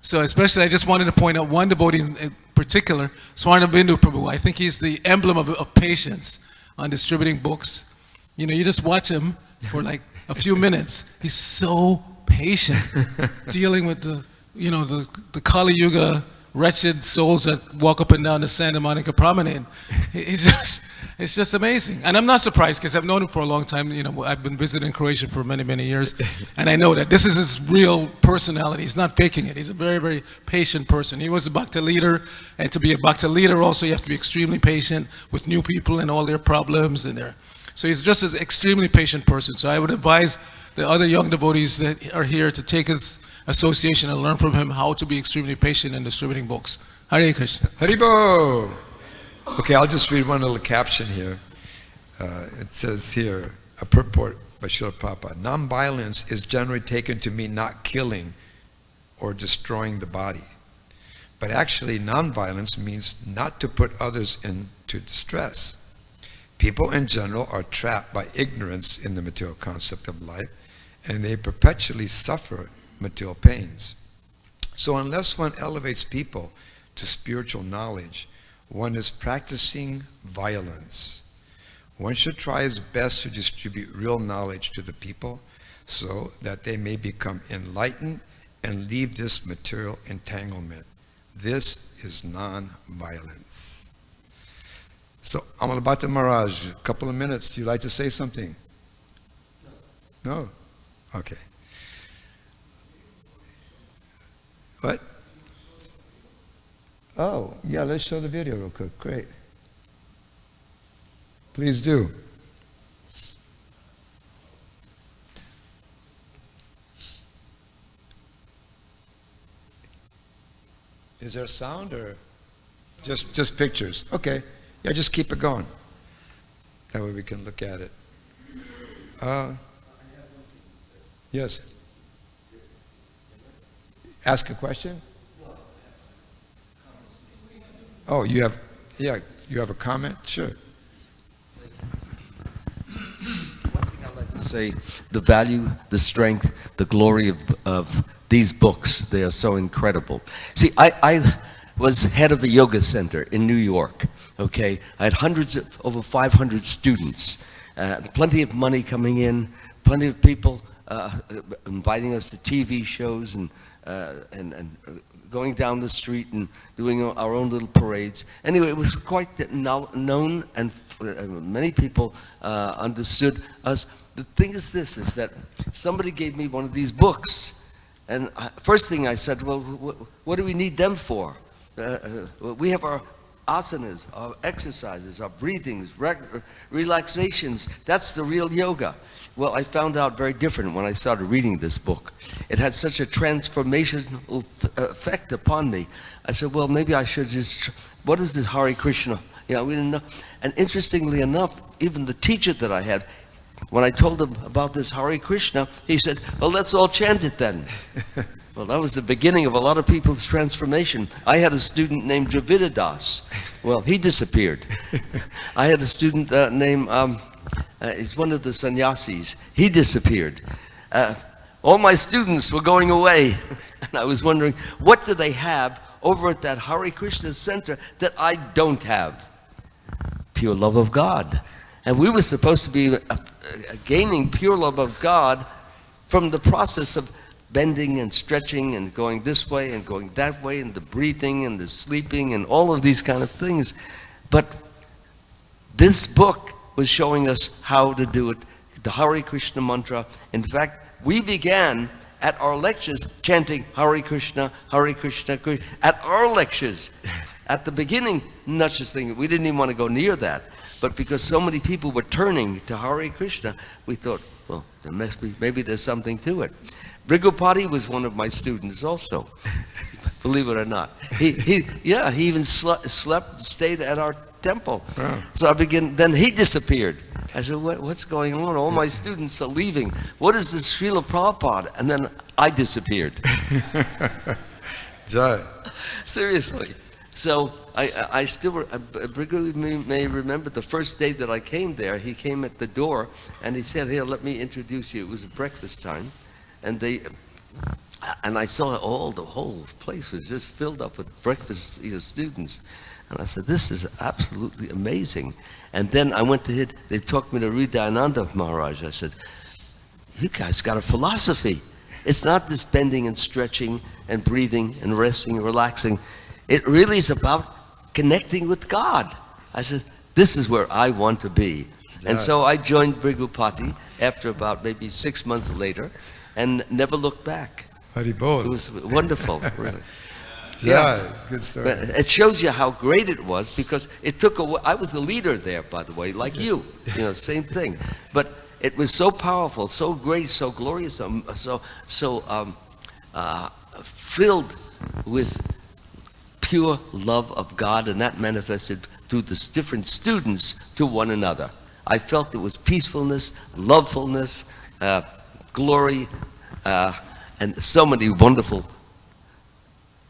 So especially, I just wanted to point out one devotee in particular, Swarna Bindu Prabhu. I think he's the emblem of patience on distributing books. You know, you just watch him for like a few minutes. He's so patient dealing with the Kali Yuga wretched souls that walk up and down the Santa Monica Promenade. It's just amazing. And I'm not surprised because I've known him for a long time. You know, I've been visiting Croatia for many, many years. And I know that this is his real personality. He's not faking it. He's a very, very patient person. He was a Bhakti leader. And to be a Bhakti leader also, you have to be extremely patient with new people and all their problems. So he's just an extremely patient person. So I would advise the other young devotees that are here to take his association and learn from him how to be extremely patient in distributing books. Hare Krishna. Haribo! Okay, I'll just read one little caption here. It says here, a purport by Srila Prabhupada. Non-violence is generally taken to mean not killing or destroying the body. But actually, non-violence means not to put others into distress. People in general are trapped by ignorance in the material concept of life, and they perpetually suffer material pains. So unless one elevates people to spiritual knowledge, one is practicing violence. One should try his best to distribute real knowledge to the people so that they may become enlightened and leave this material entanglement. This is non-violence. So, Amalabhata Maharaj, a couple of minutes. Do you like to say something? No? Okay. What? Oh, yeah, let's show the video real quick. Great. Please do. Is there sound or just pictures? Okay. Yeah, just keep it going. That way we can look at it. Yes. Ask a question? Oh, you have a comment? Sure. One thing I'd like to say, the value, the strength, the glory of these books, they are so incredible. See, I was head of a yoga center in New York, okay? I had over 500 students, plenty of money coming in, plenty of people inviting us to TV shows and going down the street and doing our own little parades. Anyway, it was quite known, and many people understood us. The thing is this, is that somebody gave me one of these books, and first thing I said, well, what do we need them for? We have our asanas, our exercises, our breathings, relaxations. That's the real yoga. Well, I found out very different when I started reading this book. It had such a transformational effect upon me. I said, well, maybe I should just, what is this Hare Krishna? You know, we didn't know. And interestingly enough, even the teacher that I had, when I told him about this Hare Krishna, he said, well, let's all chant it then. Well, that was the beginning of a lot of people's transformation. I had a student named Dravida Das. Well, he disappeared. I had a student named, he's one of the sannyasis. He disappeared. All my students were going away. And I was wondering, what do they have over at that Hare Krishna center that I don't have? Pure love of God. And we were supposed to be gaining pure love of God from the process of bending and stretching and going this way and going that way and the breathing and the sleeping and all of these kind of things. But this book was showing us how to do it, the Hare Krishna mantra. In fact, we began at our lectures chanting Hare Krishna, Hare Krishna, Krishna. At our lectures, at the beginning, not just thinking, we didn't even want to go near that. But because so many people were turning to Hare Krishna, we thought, well, there must be, maybe there's something to it. Brigopati was one of my students also, believe it or not. He even stayed at our temple. Oh. So I began, then he disappeared. I said, what's going on? All my students are leaving. What is this Srila Prabhupada? And then I disappeared. Seriously. So I still, Brigham may remember the first day that I came there. He came at the door and he said, "Here, let me introduce you." It was breakfast time, and I saw the whole place was just filled up with breakfast students, and I said, "This is absolutely amazing." And then I went to they took me to Hridayananda Maharaj. I said, "You guys got a philosophy. It's not this bending and stretching and breathing and resting and relaxing. It really is about connecting with God." I said, "This is where I want to be." And so I joined Brigupati after about maybe 6 months later and never looked back. Haribol. It was wonderful, really. Good story. But it shows you how great it was, because it took I was the leader there, by the way, like you. Same thing. But it was so powerful, so great, so glorious, so filled with pure love of God, and that manifested through the different students to one another. I felt it was peacefulness, lovefulness, glory, and so many wonderful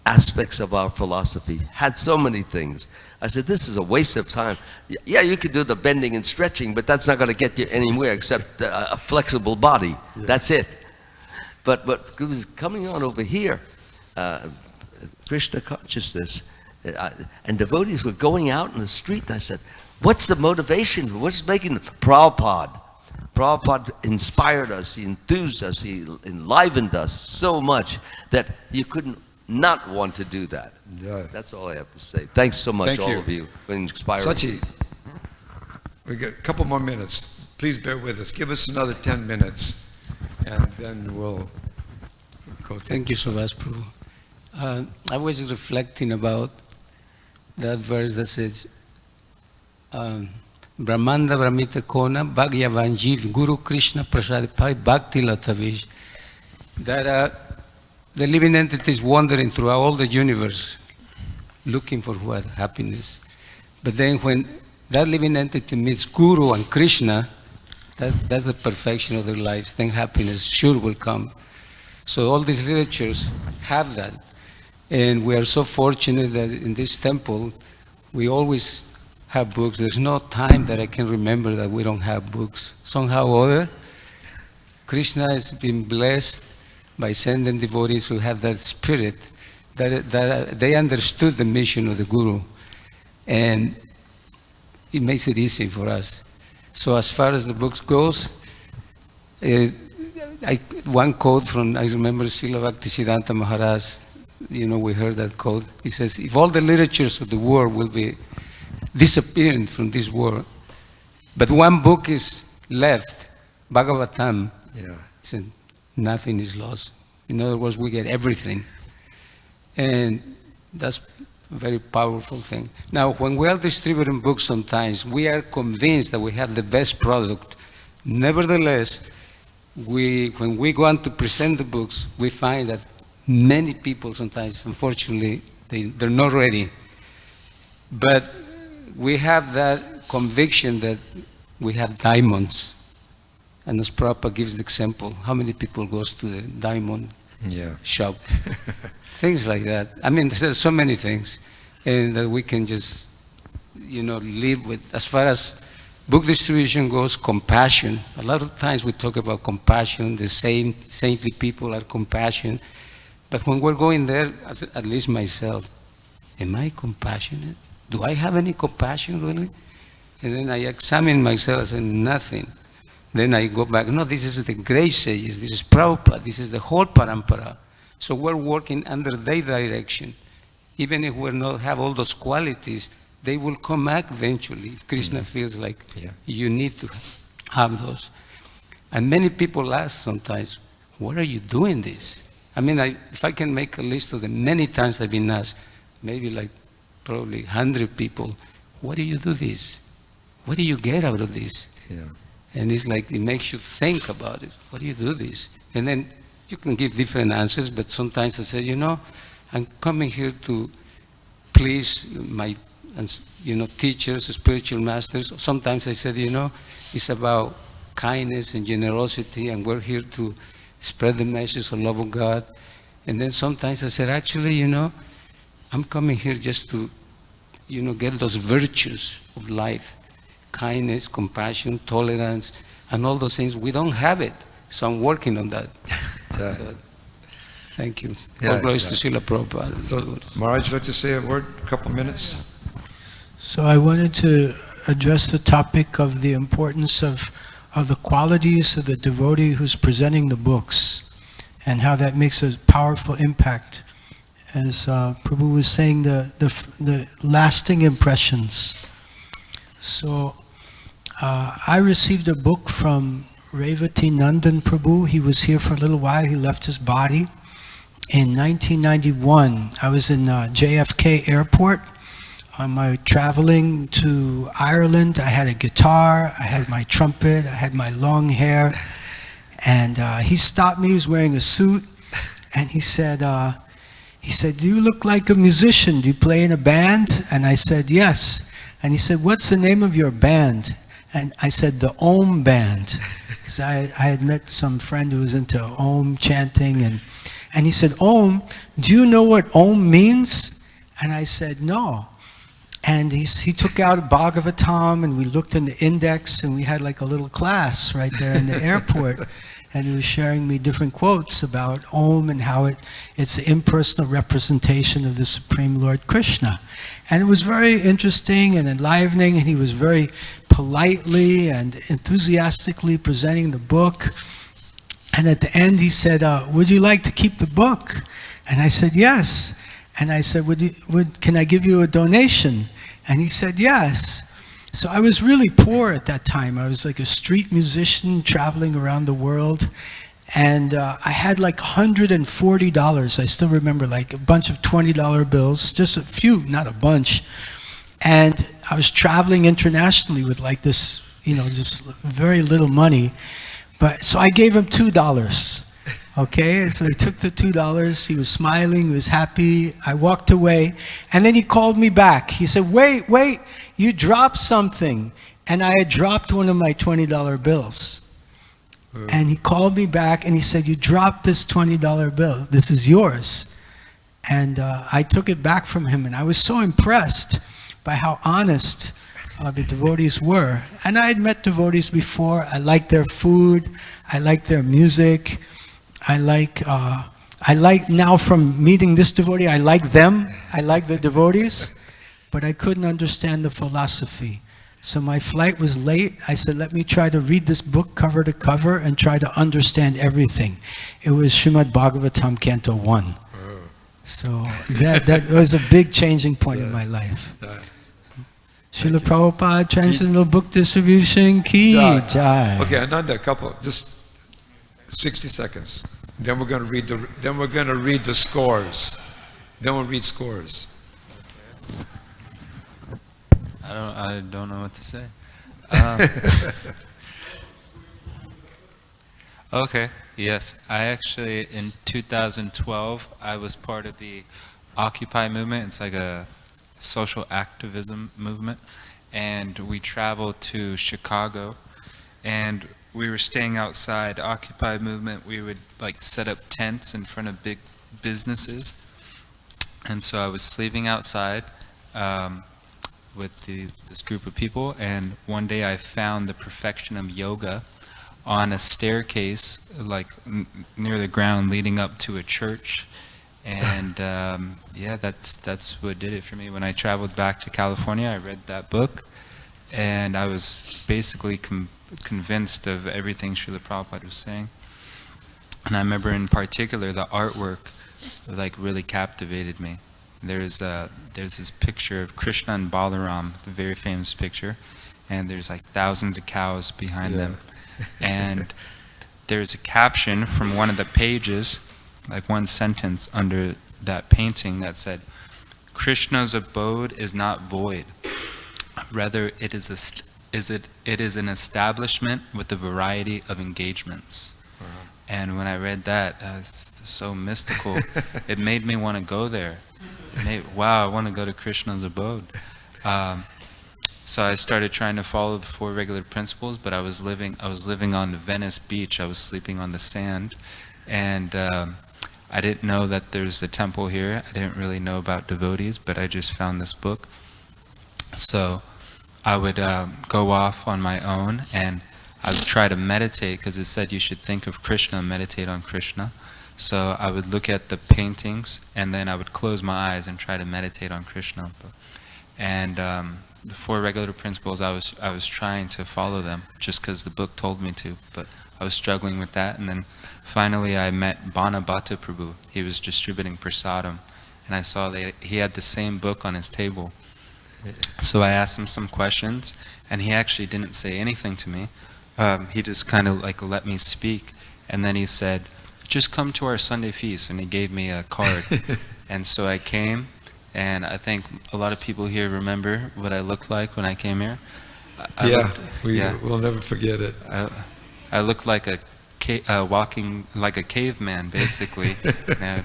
aspects of our philosophy. Had so many things. I said, this is a waste of time. Yeah, you could do the bending and stretching, but that's not going to get you anywhere except a flexible body. Yeah. That's it. But what was coming on over here, Krishna consciousness, and devotees were going out in the street, and I said, what's the motivation? What's making Prabhupada? Prabhupada inspired us, he enthused us, he enlivened us so much that you couldn't not want to do that. Yeah. That's all I have to say. Thanks so much, all of you, for inspiring. Sachi, we got a couple more minutes. Please bear with us. Give us another 10 minutes, and then we'll go. Thank you so much, Prabhu. I was reflecting about that verse that says, Brahmanda Brahmita Kona Bhagyavanjiv Guru Krishna Prasad Pai Bhakti Latavish. That the living entities wandering throughout all the universe looking for what? Happiness. But then when that living entity meets Guru and Krishna, that's the perfection of their lives. Then happiness sure will come. So all these literatures have that. And we are so fortunate that in this temple, we always have books. There's no time that I can remember that we don't have books. Somehow or other, Krishna has been blessed by sending devotees who have that spirit, that they understood the mission of the Guru. And it makes it easy for us. So as far as the books goes, one quote from, I remember Srila Bhaktisiddhanta Maharaj, we heard that quote. He says, if all the literatures of the world will be disappearing from this world, but one book is left, Bhagavatam, said, nothing is lost. In other words, we get everything. And that's a very powerful thing. Now, when we are distributing books sometimes, we are convinced that we have the best product. Nevertheless, when we go on to present the books, we find that many people sometimes, unfortunately, they're not ready. But we have that conviction that we have diamonds. And as Prabhupada gives the example, how many people goes to the diamond shop? Things like that. I mean, there's so many things. And that we can just, live with. As far as book distribution goes, compassion. A lot of times we talk about compassion. The same saintly people are compassionate. But when we're going there, at least myself, am I compassionate? Do I have any compassion, really? And then I examine myself and say, nothing. Then I go back, no, this is the great sages, this is Prabhupada, this is the whole parampara. So we're working under their direction. Even if we not have all those qualities, they will come back eventually if Krishna feels like you need to have those. And many people ask sometimes, why are you doing this? I mean, if I can make a list of the many times I've been asked, maybe like probably 100 people, why do you do this? What do you get out of this? Yeah. And it's like, it makes you think about it. Why do you do this? And then you can give different answers, but sometimes I say, I'm coming here to please my, teachers, spiritual masters. Sometimes I said, it's about kindness and generosity, and we're here to spread the message of love of God. And then sometimes I said, actually, I'm coming here just to, get those virtues of life, kindness, compassion, tolerance, and all those things. We don't have it, so I'm working on that. So, thank you. Yeah, All glories to Srila Prabhupada. So, Maharaj, would you like to say a word, a couple minutes? So I wanted to address the topic of the importance of the qualities of the devotee who's presenting the books and how that makes a powerful impact. As Prabhu was saying, the lasting impressions. So I received a book from Revati Nandan Prabhu. He was here for a little while. He left his body. In 1991, I was in JFK Airport. On my traveling to Ireland, I had a guitar, I had my trumpet, I had my long hair, and he stopped me. He was wearing a suit, and he said, "Do you look like a musician? Do you play in a band?" And I said, "Yes." And he said, "What's the name of your band?" And I said, "The Om Band," because I had met some friend who was into Om chanting, and he said, "Om, do you know what Om means?" And I said, "No." And he took out a Bhagavatam, and we looked in the index, and we had like a little class right there in the airport. And he was sharing me different quotes about Om and how it's the impersonal representation of the Supreme Lord Krishna. And it was very interesting and enlivening, and he was very politely and enthusiastically presenting the book. And at the end he said, "Would you like to keep the book?" And I said, "Yes." And I said, "Can I give you a donation?" And he said, "Yes." So I was really poor at that time. I was like a street musician traveling around the world. And I had like $140. I still remember, like a bunch of $20 bills, just a few, not a bunch. And I was traveling internationally with like this, just very little money. So I gave him $2. Okay, so he took the $2, he was smiling, he was happy. I walked away, and then he called me back. He said, wait, you dropped something. And I had dropped one of my $20 bills. And he called me back, and he said, "You dropped this $20 bill. This is yours." And I took it back from him, and I was so impressed by how honest the devotees were. And I had met devotees before. I liked their food, I liked their music. I like now from meeting this devotee, I like them, I like the devotees, but I couldn't understand the philosophy. So my flight was late. I said, let me try to read this book cover to cover and try to understand everything. It was Srimad Bhagavatam Canto 1. So that was a big changing point in my life. Srila Prabhupada, Transcendental Book Distribution, Ki Jai. Okay, Ananda, just 60 seconds. Then we're going to read the scores. Then we'll read scores. I don't know what to say. Okay, yes. I actually, in 2012, I was part of the Occupy movement. It's like a social activism movement. And we traveled to Chicago, and we were staying outside. Occupy movement, we would like set up tents in front of big businesses. And so I was sleeping outside with this group of people, and one day I found the perfection of yoga on a staircase like near the ground leading up to a church. And yeah, that's what did it for me. When I traveled back to California, I read that book, and I was basically convinced of everything Srila Prabhupada was saying. And I remember in particular the artwork like really captivated me. There's this picture of Krishna and Balaram, the very famous picture, and there's like thousands of cows behind them. And there's a caption from one of the pages, like one sentence under that painting that said, "Krishna's abode is not void. Rather, it is an establishment with a variety of engagements." And when I read that, it's so mystical. It made me want to go there. Wow, I want to go to Krishna's abode. So I started trying to follow the 4 regular principles, but I was living on the Venice beach. I was sleeping on the sand, and I didn't know that there's a temple here. I didn't really know about devotees, but I just found this book. So I would go off on my own, and I would try to meditate, because it said you should think of Krishna and meditate on Krishna. So I would look at the paintings, and then I would close my eyes and try to meditate on Krishna. And the 4 regular principles, I was trying to follow them just because the book told me to, but I was struggling with that. And then finally I met Bhanabhata Prabhu. He was distributing prasadam, and I saw that he had the same book on his table. So I asked him some questions, and he actually didn't say anything to me. He just kind of like let me speak, and then he said, just come to our Sunday feast, and he gave me a card. And so I came, and I think a lot of people here remember what I looked like when I came here. We'll never forget it. I looked like walking like a caveman, basically. And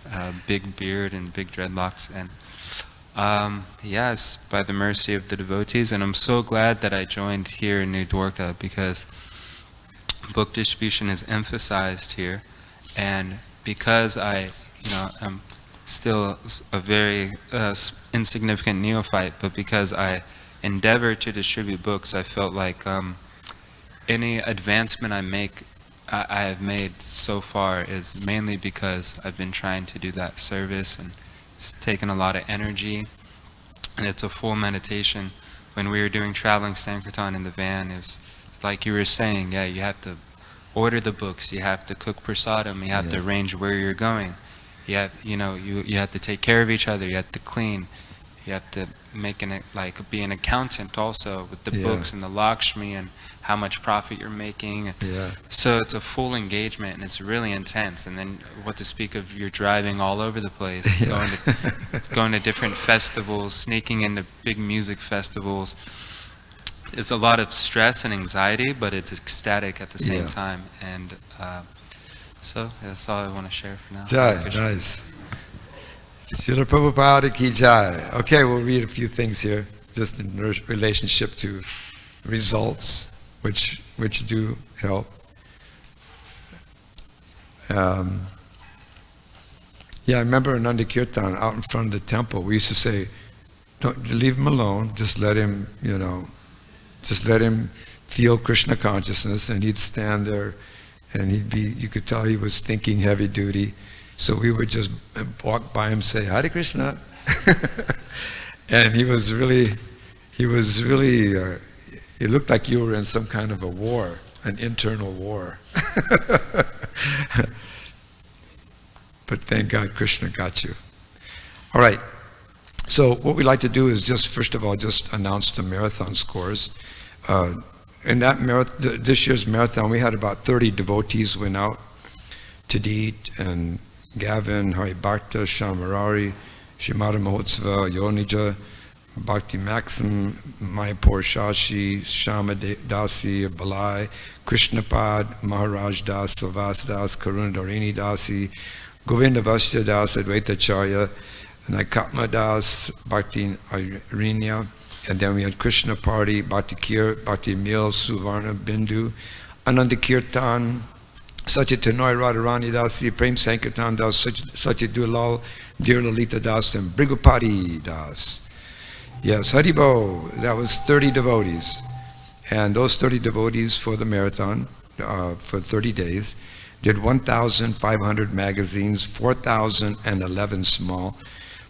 I had a big beard and big dreadlocks. And yes, by the mercy of the devotees. And I'm so glad that I joined here in New Dwarka, because book distribution is emphasized here. And because I'm still a very insignificant neophyte, but because I endeavor to distribute books, I felt like any advancement I have made so far is mainly because I've been trying to do that service, and it's taken a lot of energy, and it's a full meditation. When we were doing traveling Sankirtan in the van, it was like you were saying, you have to order the books, you have to cook prasadam, you have to arrange where you're going. You have to take care of each other, you have to clean, you have to be an accountant also with the books and the Lakshmi and how much profit you're making. So it's a full engagement, and it's really intense. And then what to speak of, you're driving all over the place, going to different festivals, sneaking into big music festivals. It's a lot of stress and anxiety, but it's ecstatic at the same time. And so that's all I want to share for now. Jai, nice. Srila Prabhupada ki jai. Okay, we'll read a few things here, just in relationship to results, which do help. I remember in Sankirtan, out in front of the temple, we used to say, "Don't leave him alone. Just let him, just let him feel Krishna consciousness," and he'd stand there. And you could tell he was thinking heavy duty. So we would just walk by him, say, "Hare Krishna." And he looked like you were in some kind of a war, an internal war. But thank God Krishna got you. All right. So what we like to do is first of all, announce the marathon scores. In that this year's marathon, we had about 30 devotees went out. Tadit and Gavin, Hari Bhakta, Shamarari, Shimada Mahotsava, Yonija, Bhakti Maxim, Mayapur Shashi, Shama Dasi, Balai, Krishnapad, Maharaj Das, Svavasa Das, Karuna Darini Dasi, Govinda Vasya Das, Advaita Charya, Naikatma Das, Bhakti Arinya. And then we had Krishna Party, Bhakti Kir, Bhakti Mil, Suvarna Bindu, Ananda Kirtan, Sachitanoi Radharani Dasi, Prem Sankirtan Das, Sachidulal, Dear Lalita Das, and Brigupati Das. Yes, Haribo, that was 30 devotees. And those 30 devotees for the marathon, for 30 days, did 1,500 magazines, 4,011 small,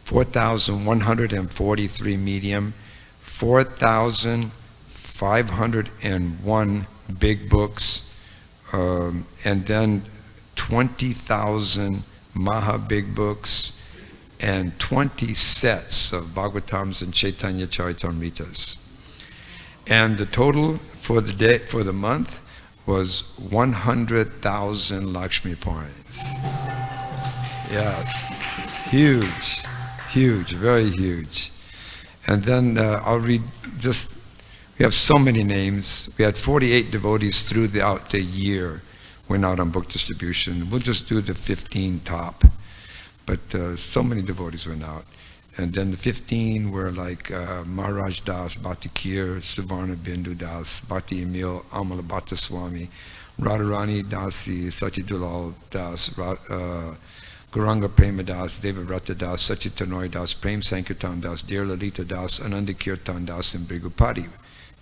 4,143 medium, 4,501 big books, and then 20,000 Maha big books, and 20 sets of Bhagavatams and Chaitanya Charitamritas. And the total for the month was 100,000 Lakshmi points. Yes, huge, very huge. And then I'll read we have so many names. We had 48 devotees throughout the year went out on book distribution. We'll just do the 15 top. But so many devotees went out. And then the 15 were like Maharaj Das, Bhakti Kir, Suvarna Bindu Das, Bhakti Emil, Amala Bhatta Swami, Radharani Dasi, Sachidulal Das, Gauranga Prema Das, Devavrata Das, Sachitanoy Das, Prem Sankirtan Das, Dear Lalita Das, Ananda Kirtan Das, and Brigupati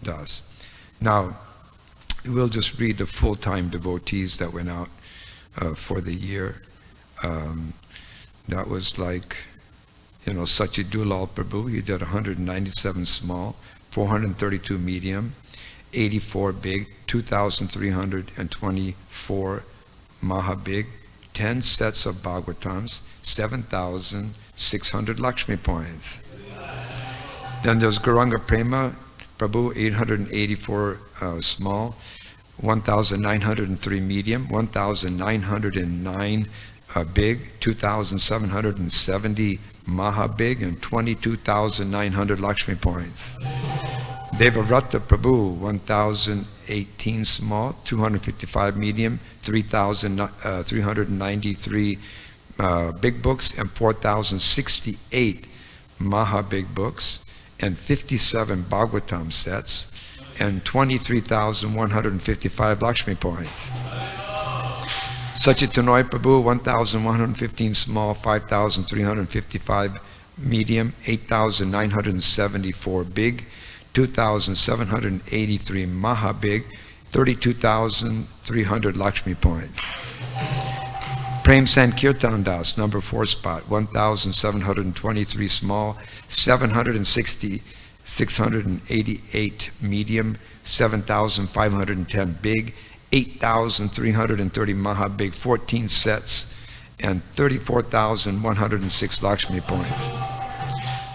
Das. Now, we'll just read the full-time devotees that went out for the year. That was like, Sachidulal Prabhu, he did 197 small, 432 medium, 84 big, 2,324 maha big, 10 sets of Bhagavatams, 7,600 Lakshmi points. Then there's Gauranga Prema Prabhu, 884 small, 1,903 medium, 1,909 big, 2,770 maha big, and 22,900 Lakshmi points. Devavrata Prabhu, 1,018 small, 255 medium, 3,393 big books, and 4,068 maha big books, and 57 Bhagavatam sets, and 23,155 Lakshmi points. Sachitanoy Prabhu, 1,115 small, 5,355 medium, 8,974 big, 2,783 maha big, 32,300 Lakshmi points. Prem Sankirtan Das, number 4 spot, 1,723 small, 688 medium, 7,510 big, 8,330 maha big, 14 sets, and 34,106 Lakshmi points.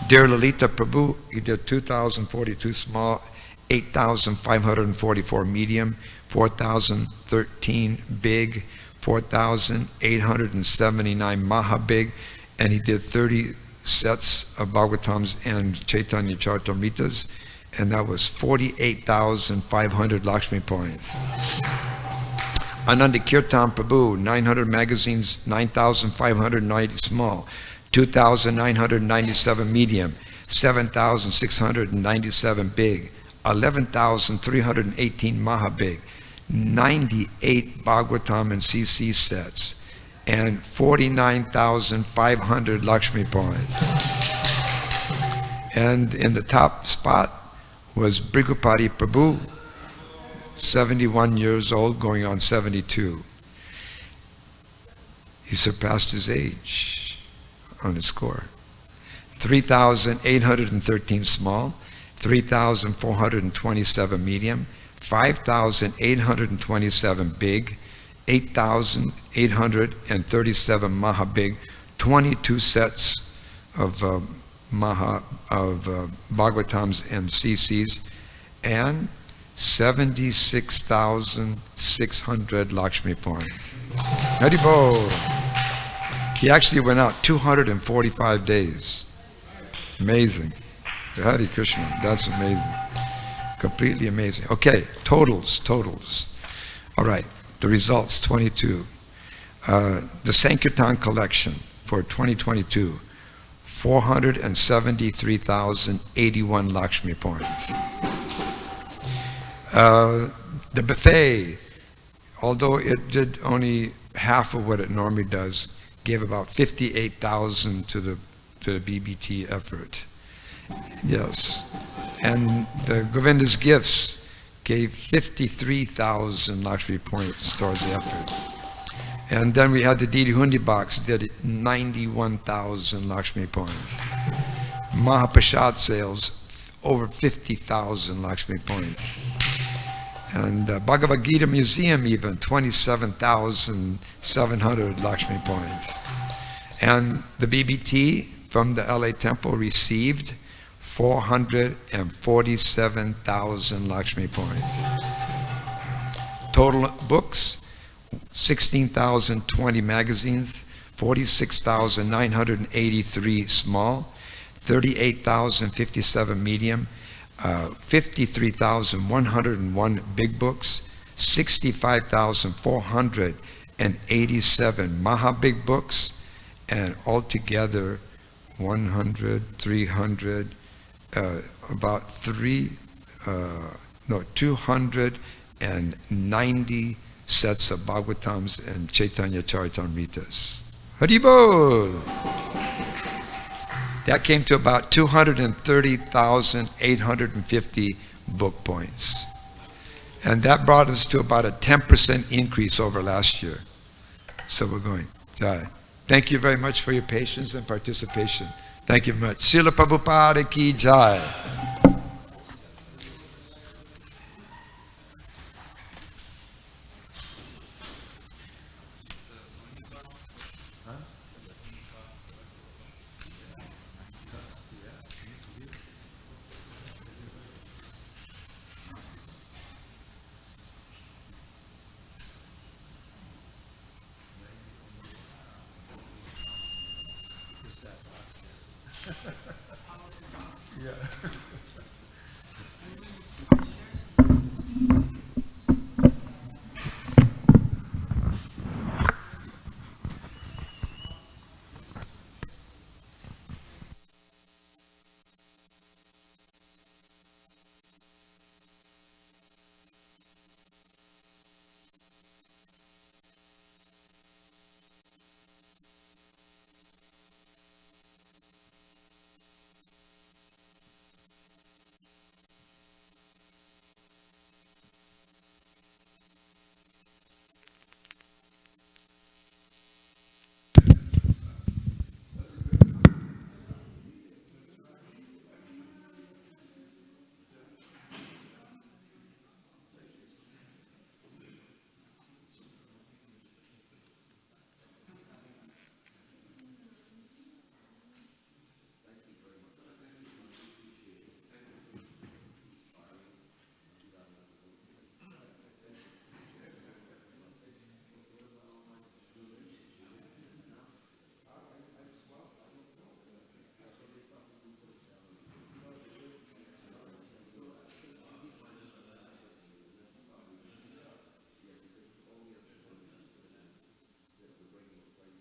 Dear Lalita Prabhu, he did 2,042 small, 8,544 medium, 4,013 big, 4,879 maha big, and he did 30 sets of Bhagavatams and Chaitanya Charitamritas, and that was 48,500 Lakshmi points. Ananda Kirtan Prabhu, 900 magazines, 9,590 small, 2,997 medium, 7,697 big, 11,318 maha big, 98 Bhagavatam and CC sets, and 49,500 Lakshmi points. And in the top spot was Brigupati Prabhu, 71 years old, going on 72. He surpassed his age on his score. 3,813 small, 3,427 medium, 5,827 big, 8,837 maha big, 22 sets of Bhagavatams and CCs, and 76,600 Lakshmi points. Haribol. He actually went out 245 days. Amazing. Hare Krishna, that's amazing. Completely amazing. Okay, totals. All right, the results, 22. The Sankirtan collection for 2022, 473,081 Lakshmi points. The buffet, although it did only half of what it normally does, gave about 58,000 to the BBT effort. Yes. And the Govinda's gifts gave 53,000 Lakshmi points towards the effort. And then we had the Didi Hundi box, did 91,000 Lakshmi points. Mahaprasad sales, over 50,000 Lakshmi points. And Bhagavad Gita Museum even, 27,700 Lakshmi points. And the BBT from the LA temple received 447,000 Lakshmi points. Total books, 16,020 magazines, 46,983 small, 38,057 medium, 53,101 big books, 65,487 maha big books, and altogether 290 sets of Bhagavatams and Chaitanya Charitamritas. Haribol! That came to about 230,850 book points. And that brought us to about a 10% increase over last year. So we're going. Jai. Thank you very much for your patience and participation. Thank you very much. Srila Prabhupada ki jai. Yeah.